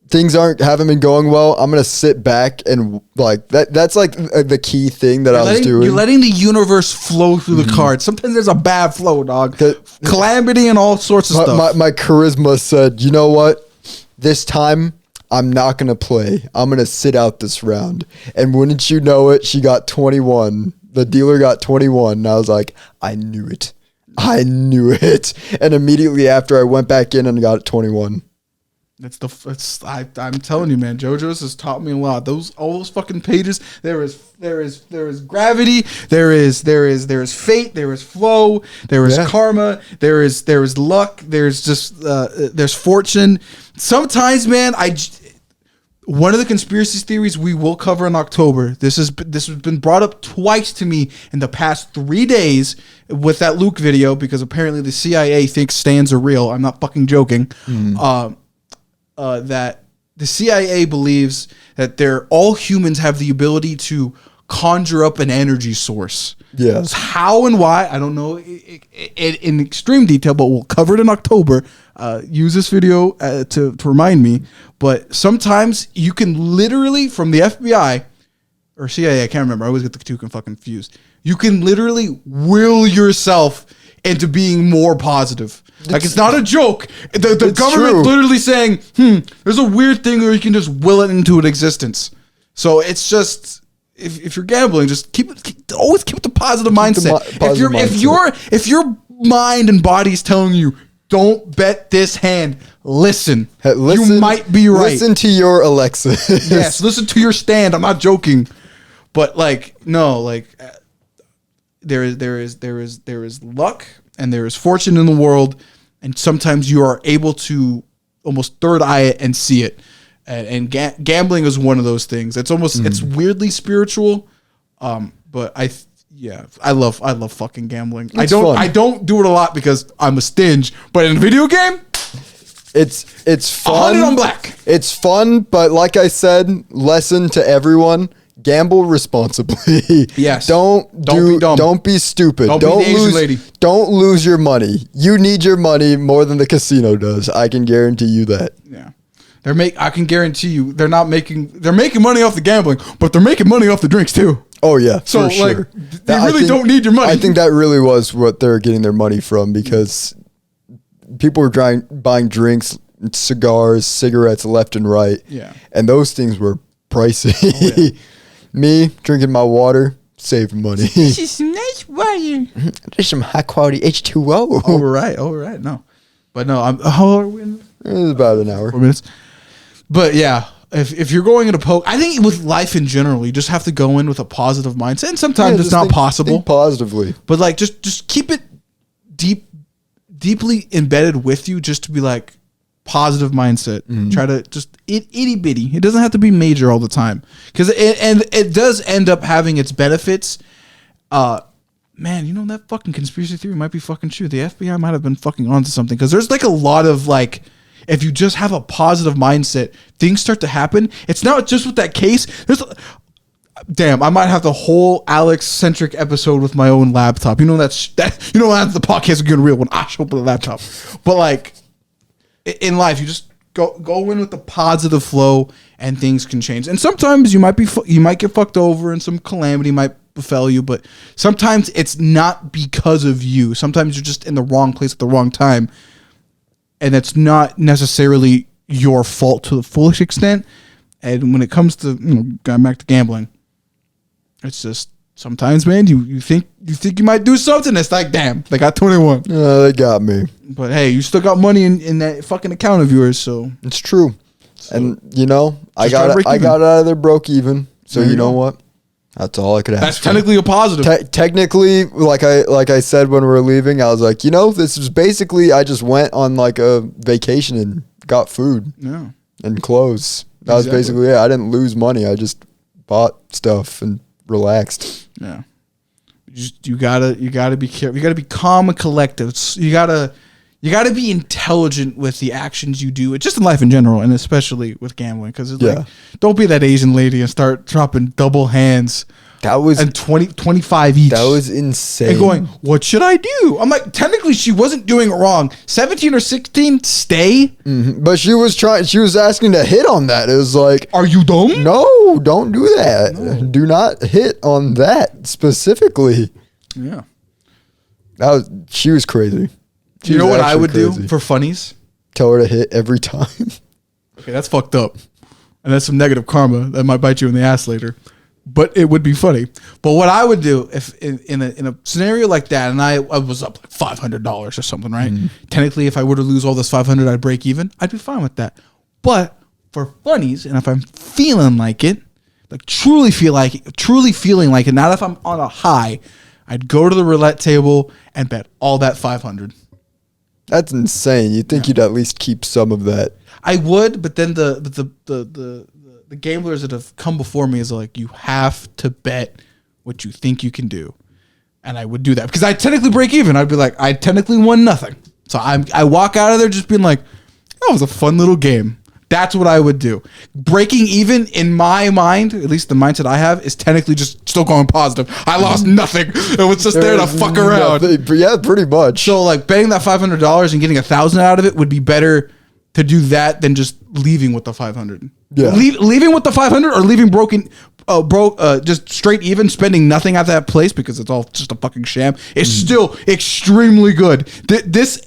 things haven't been going well, I'm going to sit back and like that's like the key thing that I was doing. You're letting the universe flow through the cards. Sometimes there's a bad flow, dog. Calamity and all sorts of stuff. My charisma said, you know what? This time I'm not going to play. I'm going to sit out this round. And wouldn't you know it, she got 21. The dealer got 21. And I was like, I knew it. And immediately after I went back in and got 21. I'm telling you, man, JoJo's has taught me a lot. All those fucking pages. There is gravity. There is fate. There is flow. There is karma. There is luck. There's just there's fortune. Sometimes, man, one of the conspiracy theories we will cover in October. This has been brought up twice to me in the past 3 days with that Luke video, because apparently the CIA thinks stands are real. I'm not fucking joking. That the CIA believes that all humans have the ability to conjure up an energy source. Yes. How and why, I don't know in extreme detail, but we'll cover it in October. Use this video to remind me. But sometimes you can literally, from the FBI or CIA, I can't remember. I always get the two fucking confused. You can literally will yourself into being more positive. Like, it's not a joke. The government literally saying, there's a weird thing where you can just will it into an existence. So it's just, if you're gambling, just always keep the positive mindset. If your mind and body is telling you, don't bet this hand, listen. You might be right. Listen to your Alexa. Yes, listen to your stand. I'm not joking. But like, no, like, there is luck and there is fortune in the world, and sometimes you are able to almost third eye it and see it. And gambling is one of those things. It's almost it's weirdly spiritual, but I love fucking gambling. I don't do it a lot because I'm a stinge, but in a video game, it's fun. 100 on black. It's fun, but like I said, lesson to everyone: gamble responsibly. Yes. Don't be dumb. Don't be stupid. Don't be the Asian lady. Don't lose your money. You need your money more than the casino does. I can guarantee you that. Yeah. I can guarantee you they're making money off the gambling, but they're making money off the drinks too. Oh yeah, so for sure. Like, they really don't need your money. I think that really was what they're getting their money from, because people were buying drinks, cigars, cigarettes left and right. Yeah. And those things were pricey. Oh, yeah. Me drinking my water, saving money. This is some nice water. Just some high quality H2O. All right. No. But no, how are we in? It was about an hour. 4 minutes. But yeah, if you're going into poker, I think with life in general, you just have to go in with a positive mindset. And sometimes it's not possible. Think positively. But like just keep it deeply embedded with you, just to be like positive mindset. Try to just itty bitty. It doesn't have to be major all the time, because it does end up having its benefits. Man, you know, that fucking conspiracy theory might be fucking true. The FBI might have been fucking onto something, because there's like a lot of like, if you just have a positive mindset, things start to happen. It's not just with that case. Damn, I might have the whole Alex-centric episode with my own laptop. You know that's the podcast is getting real when I show up with a laptop. But like in life, you just go in with the positive flow, and things can change. And sometimes you might get fucked over, and some calamity might befell you. But sometimes it's not because of you. Sometimes you're just in the wrong place at the wrong time. And it's not necessarily your fault to the fullest extent. And when it comes to, going back to gambling, it's just sometimes, man, you think you might do something. It's like, damn, they got 21. They got me. But hey, you still got money in that fucking account of yours, so it's true. So, and I got out of there broke even. So you know what? That's all I could ask. That's technically a positive. Technically, like I said when we were leaving, I was like, this is basically, I just went on like a vacation and got food and clothes. That was basically it. I didn't lose money. I just bought stuff and relaxed. Yeah. You gotta be careful. You gotta be calm and collective. You gotta be intelligent with the actions you do, just in life in general, and especially with gambling. Because it's like, don't be that Asian lady and start dropping double hands. That was and 25 each. That was insane. And going, what should I do? I'm like, technically, she wasn't doing it wrong. 17 or 16, stay. Mm-hmm. But she was asking to hit on that. It was like, are you dumb? No, don't do that. No. Do not hit on that specifically. Yeah. She was crazy. You know what I would do for funnies? Tell her to hit every time. Okay, that's fucked up. And that's some negative karma that might bite you in the ass later. But it would be funny. But what I would do if in a scenario like that, and I was up like $500 or something, right? Technically, if I were to lose all this $500, I'd break even. I'd be fine with that. But for funnies, and if I'm feeling like it, like truly feeling like it, not if I'm on a high, I'd go to the roulette table and bet all that $500. That's insane. You'd think you'd at least keep some of that. I would, but then the gamblers that have come before me is like, you have to bet what you think you can do. And I would do that because I technically break even. I'd be like, I technically won nothing. So I walk out of there just being like, that was a fun little game. That's what I would do. Breaking even in my mind, at least the mindset I have, is technically just still going positive. I lost nothing. It was just there to fuck around. Yeah, pretty much. So like betting that $500 and getting 1,000 out of it would be better to do that than just leaving with the 500. Yeah. Leaving with the 500 or leaving just straight even, spending nothing at that place because it's all just a fucking sham. It's still extremely good. This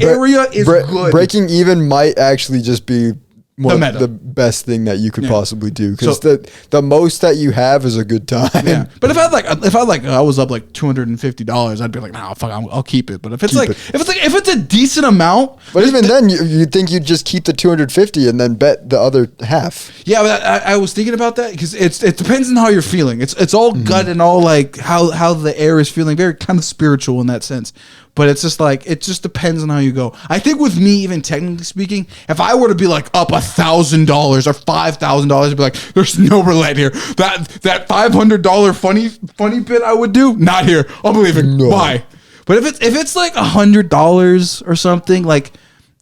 area is good. Breaking even might actually just be the best thing that you could possibly do, because the most that you have is a good time. Yeah. But if I was up like $250, I'd be like, nah, fuck, I'll keep it. But if it's a decent amount, but even then, you think you'd just keep the 250 and then bet the other half. Yeah, but I was thinking about that because it depends on how you're feeling. It's all gut and all like how the air is feeling, very kind of spiritual in that sense. But it's just like, it just depends on how you go. I think with me, even technically speaking, if I were to be like up $1,000 or $5,000, I'd be like, there's no roulette here. That $500 funny bit I would do, not here. I'm leaving. No. Bye. But if it's like $100 or something, like,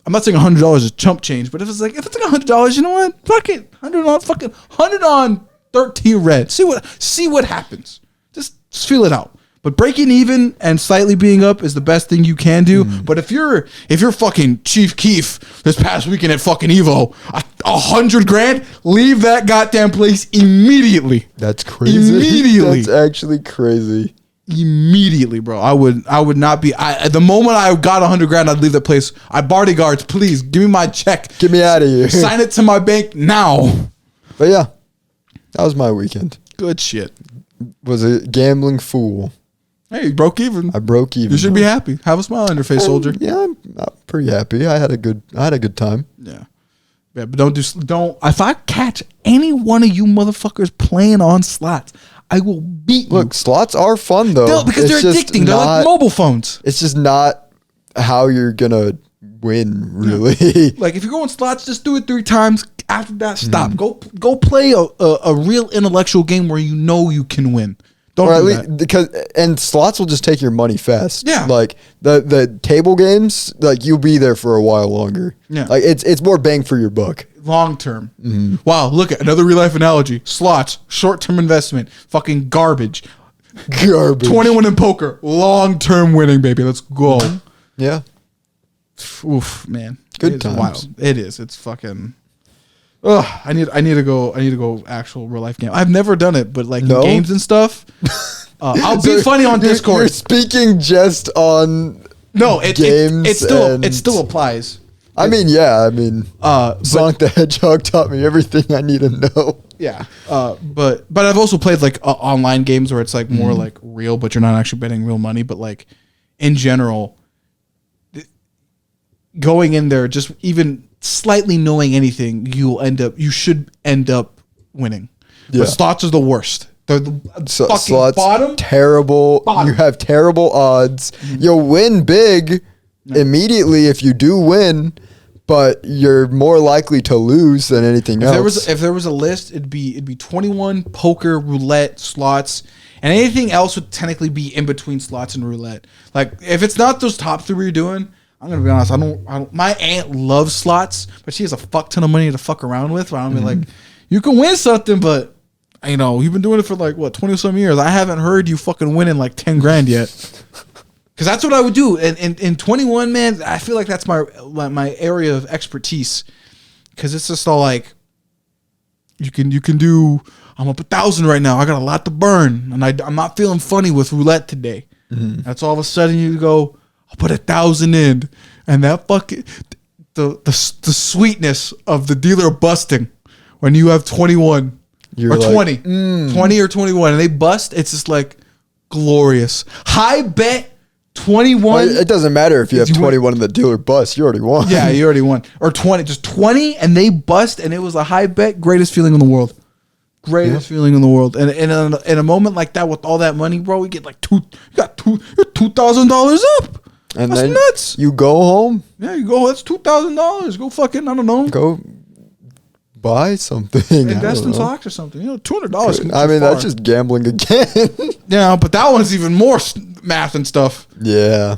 I'm not saying $100 is chump change, but if it's like $100, you know what? Fuck it. 100 on 13 red. See what happens. Just feel it out. But breaking even and slightly being up is the best thing you can do. But if you're fucking Chief Keef this past weekend at fucking Evo, $100,000, leave that goddamn place immediately. That's crazy. Immediately. That's actually crazy. Immediately, bro. I would not be. The moment I got $100,000, I'd leave that place. Bodyguards, please give me my check. Get me out of here. Sign it to my bank now. But yeah, that was my weekend. Good shit. Was a gambling fool. Hey, you broke even. I broke even. You should be happy. Have a smile on your face, soldier. Yeah, I'm pretty happy. I had a good time. Yeah. Yeah, but don't. If I catch any one of you motherfuckers playing on slots, I will beat you. Look, slots are fun though. No, because they're addicting. They're like mobile phones. It's just not how you're gonna win, really. Like if you're going slots, just do it 3 times. After that, stop. Go play a real intellectual game where you know you can win. Don't do that. Because slots will just take your money fast. Yeah. Like the table games, like you'll be there for a while longer. Yeah. Like it's more bang for your buck. Long term. Wow, look at another real life analogy. Slots, short term investment, fucking garbage. 21 in poker, long term winning, baby. Let's go. Yeah. Oof, man. Good It's times. wild. It is. It's fucking. Ugh, I need to go actual real life game. I've never done it, but like in games and stuff. I'll be funny on Discord. You're speaking just on games. It still applies. I mean, Sonic the Hedgehog taught me everything I need to know. Yeah, but I've also played like online games where it's like more like real, but you're not actually betting real money. But like in general, going in there, just even slightly knowing anything, you should end up winning. Yeah. But slots are the worst. They're the fucking slots, bottom. Terrible. Bottom. You have terrible odds. You'll win big immediately if you do win, but you're more likely to lose than anything else. If there was a list, it'd be 21 poker, roulette, slots, and anything else would technically be in between slots and roulette. Like if it's not those top 3 you're doing, I'm gonna be honest. I don't. My aunt loves slots, but she has a fuck ton of money to fuck around with. Where I'm be like, you can win something, but you know you've been doing it for like 20 some years. I haven't heard you fucking winning like 10 grand yet. Because that's what I would do. And in 21, man, I feel like that's my area of expertise. Because it's just all like, you can do. I'm up 1,000 right now. I got a lot to burn, and I'm not feeling funny with roulette today. That's all of a sudden you go, I'll put 1,000 in, and that fucking the sweetness of the dealer busting when you have 21 or 20, 20 or 21, and they bust. It's just like glorious. High bet 21. Well, it doesn't matter if you have 21 and the dealer busts. You already won. Yeah, you already won. Or 20, just 20, and they bust, and it was a high bet. Greatest feeling in the world. Greatest feeling in the world. And in a moment like that, with all that money, bro, you get like you're $2,000 up. And that's then nuts. You go home. Yeah, you go. That's $2,000. Go fucking, I don't know. Go buy something. Invest in stocks or something. You know, $200. I mean, that's just gambling again. Yeah, but that one's even more math and stuff. Yeah,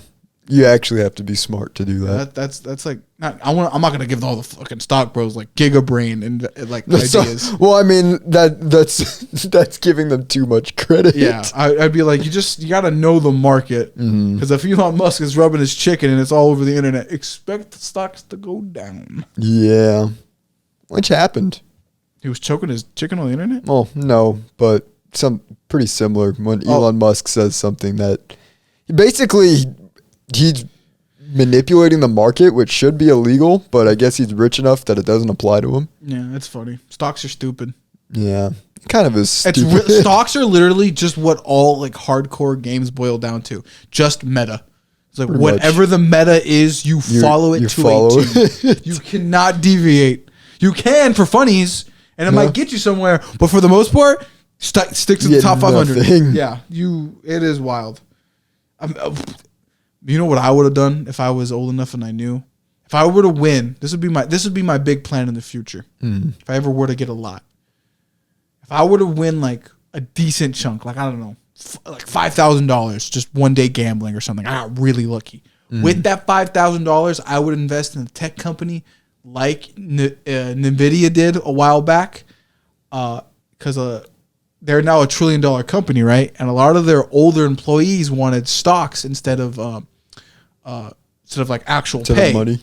you actually have to be smart to do that. That's like I'm not gonna give all the fucking stock bros like gigabrain and like ideas. Well, I mean that's giving them too much credit. Yeah, I'd be like, you gotta know the market, because if Elon Musk is rubbing his chicken and it's all over the internet, expect the stocks to go down. Yeah, which happened. He was choking his chicken on the internet. Well, no, but some pretty similar when Elon Musk says something that basically he's manipulating the market, which should be illegal, but I guess he's rich enough that it doesn't apply to him. Yeah, it's funny. Stocks are stupid. Yeah, kind of is stupid. Stocks are literally just what all like hardcore games boil down to. Just meta. It's like pretty whatever much. The meta is, you follow it to a T. You cannot deviate. You can for funnies, and it might get you somewhere, but for the most part, stick to the top 500. Nothing. Yeah, it is wild. You know what I would have done if I was old enough and I knew? If I were to win, this would be my big plan in the future. If I ever were to get a lot. If I were to win like a decent chunk, like I don't know, like $5,000 just one day gambling or something. I got really lucky. With that $5,000, I would invest in a tech company like NVIDIA did a while back, because they're now $1 trillion company, right? And a lot of their older employees wanted stocks instead of like actual pay. Money.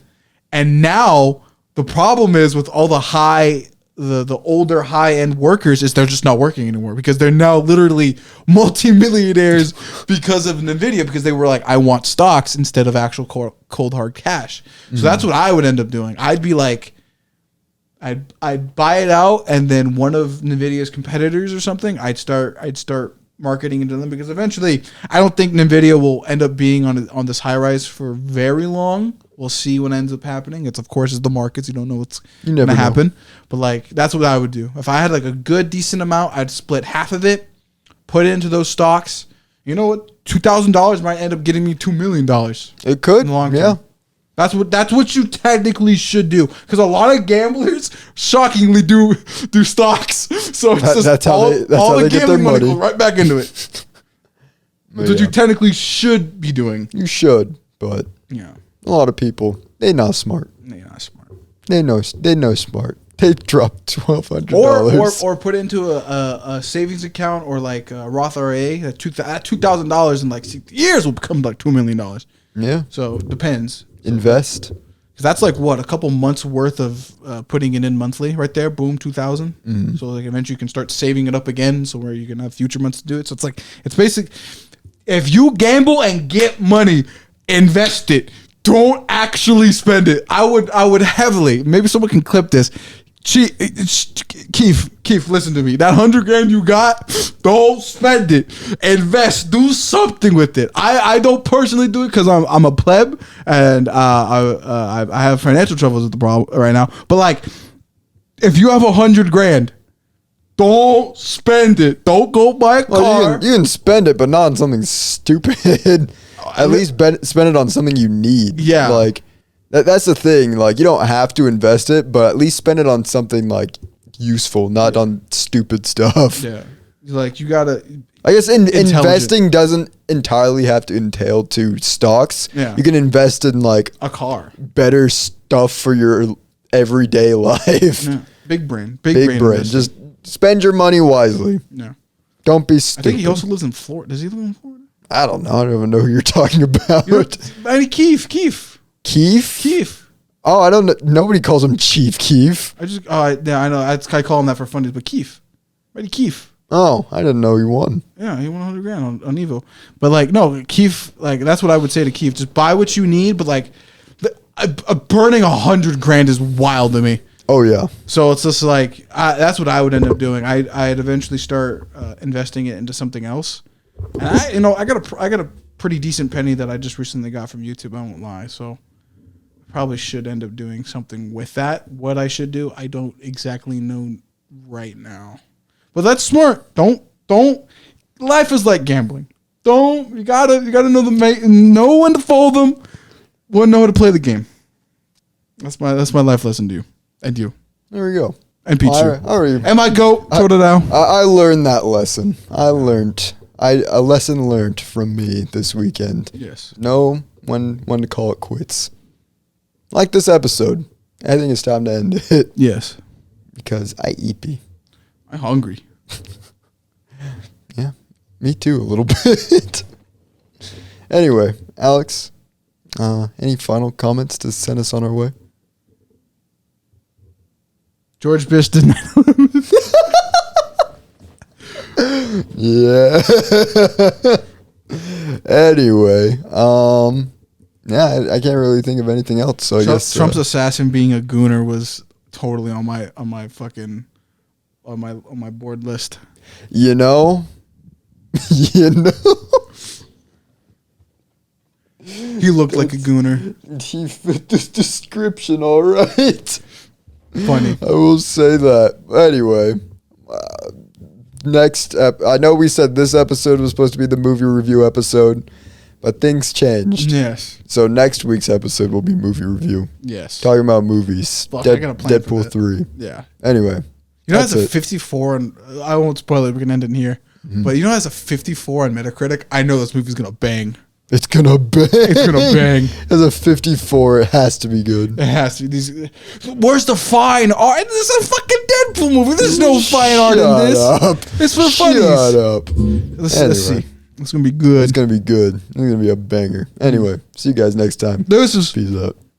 And now the problem is with all the older high end workers is they're just not working anymore, because they're now literally multimillionaires because of NVIDIA, because they were like, I want stocks instead of actual cold hard cash. So that's what I would end up doing. I'd be like, I'd buy it out, and then one of NVIDIA's competitors or something, I'd start marketing into them, because eventually I don't think NVIDIA will end up being on this high rise for very long. We'll see what ends up happening. It's, of course, it's the markets. You don't know what's You going never to know. happen. But, like, that's what I would do. If I had, like, a good, decent amount, I'd split half of it, put it into those stocks. You know what? $2,000 might end up getting me $2 million. It could. In the long yeah. term. That's what you technically should do, because a lot of gamblers shockingly do stocks. So it's just That's how all they the get their gambling money money. goes right back into it. That's what you technically should be doing. You should, but Yeah, a lot of people, they not smart. you're not smart. They know smart. They dropped $1,200. Or put it into a savings account or like a Roth IRA. That $2,000 in like 6 years will become like $2 million. Yeah. So it depends. Invest. Because that's like what, a couple months worth of putting it in monthly right there. Boom, 2,000. Mm-hmm. So like eventually you can start saving it up again. So where you can have future months to do it. So it's like, it's basic. If you gamble and get money, invest it. Don't actually spend it. I would heavily. Maybe someone can clip this. Keith, listen to me. That $100,000 you got, don't spend it. Invest. Do something with it. I don't personally do it because I'm a pleb and I have financial troubles with the problem right now. But like, if you have $100,000, don't spend it. Don't go buy a car. Well, you can spend it, but not on something stupid. At least spend it on something you need. Yeah. Like, that's the thing. Like, you don't have to invest it, but at least spend it on something, like, useful, not on stupid stuff. Yeah. Like, you gotta. I guess investing doesn't entirely have to entail to stocks. Yeah. You can invest in, like, A car. better stuff for your everyday life. Yeah. Big brain. Big brain. investing. Just spend your money wisely. Yeah. Don't be I stupid. think he also lives in Florida. Does he live in Florida? I don't know. I don't even know who you're talking about. I mean, Keith. Keith? Oh, I don't know. Nobody calls him Chief Keef. I know. I call him that for funnies, but Keith. Ready, Keith. Oh, I didn't know he won. Yeah, he won $100,000 on Evo. But like, no, Keith. Like, that's what I would say to Keith. Just buy what you need. But like, burning $100,000 is wild to me. Oh yeah. So it's just like that's what I would end up doing. I'd eventually start investing it into something else. And I got a pretty decent penny that I just recently got from YouTube. I won't lie. So probably should end up doing something with that. What I should do, I don't exactly know right now. But that's smart. Don't. Life is like gambling. You gotta know when to fold them. Know how to play the game. That's my life lesson to you and you. There we go. And Pichu. I already, And my goat. I learned that lesson. A lesson learned from me this weekend. Yes. Know when to call it quits. Like this episode. I think it's time to end it. Yes. Because I eepy. I'm hungry. Yeah. Me too, a little bit. Anyway, Alex, any final comments to send us on our way? George Bush did not. Yeah. Anyway, yeah, I can't really think of anything else. So I guess Trump's assassin being a gooner was totally on my board list. you know. He looked like a gooner. He fit this description all right. Funny. I will say that. Anyway, I know we said this episode was supposed to be the movie review episode, but things changed. Yes. So next week's episode will be movie review. Yes. Talking about movies. Fuck, I got a plan for Deadpool that. 3. Yeah. Anyway. You know, it that's has a it. 54, and I won't spoil it. We can end it in here. But you know, it has a 54 on Metacritic. I know this movie's gonna bang. It's gonna bang. It's gonna bang. As a 54, it has to be good. It has to be. Where's the fine art? This is a fucking Deadpool movie. There's no fine art in this. Up. It's for funnies. Shut up. Let's Anyway. see. It's gonna be good. It's gonna be good. It's gonna be a banger. Anyway, see you guys next time. This is. Peace out.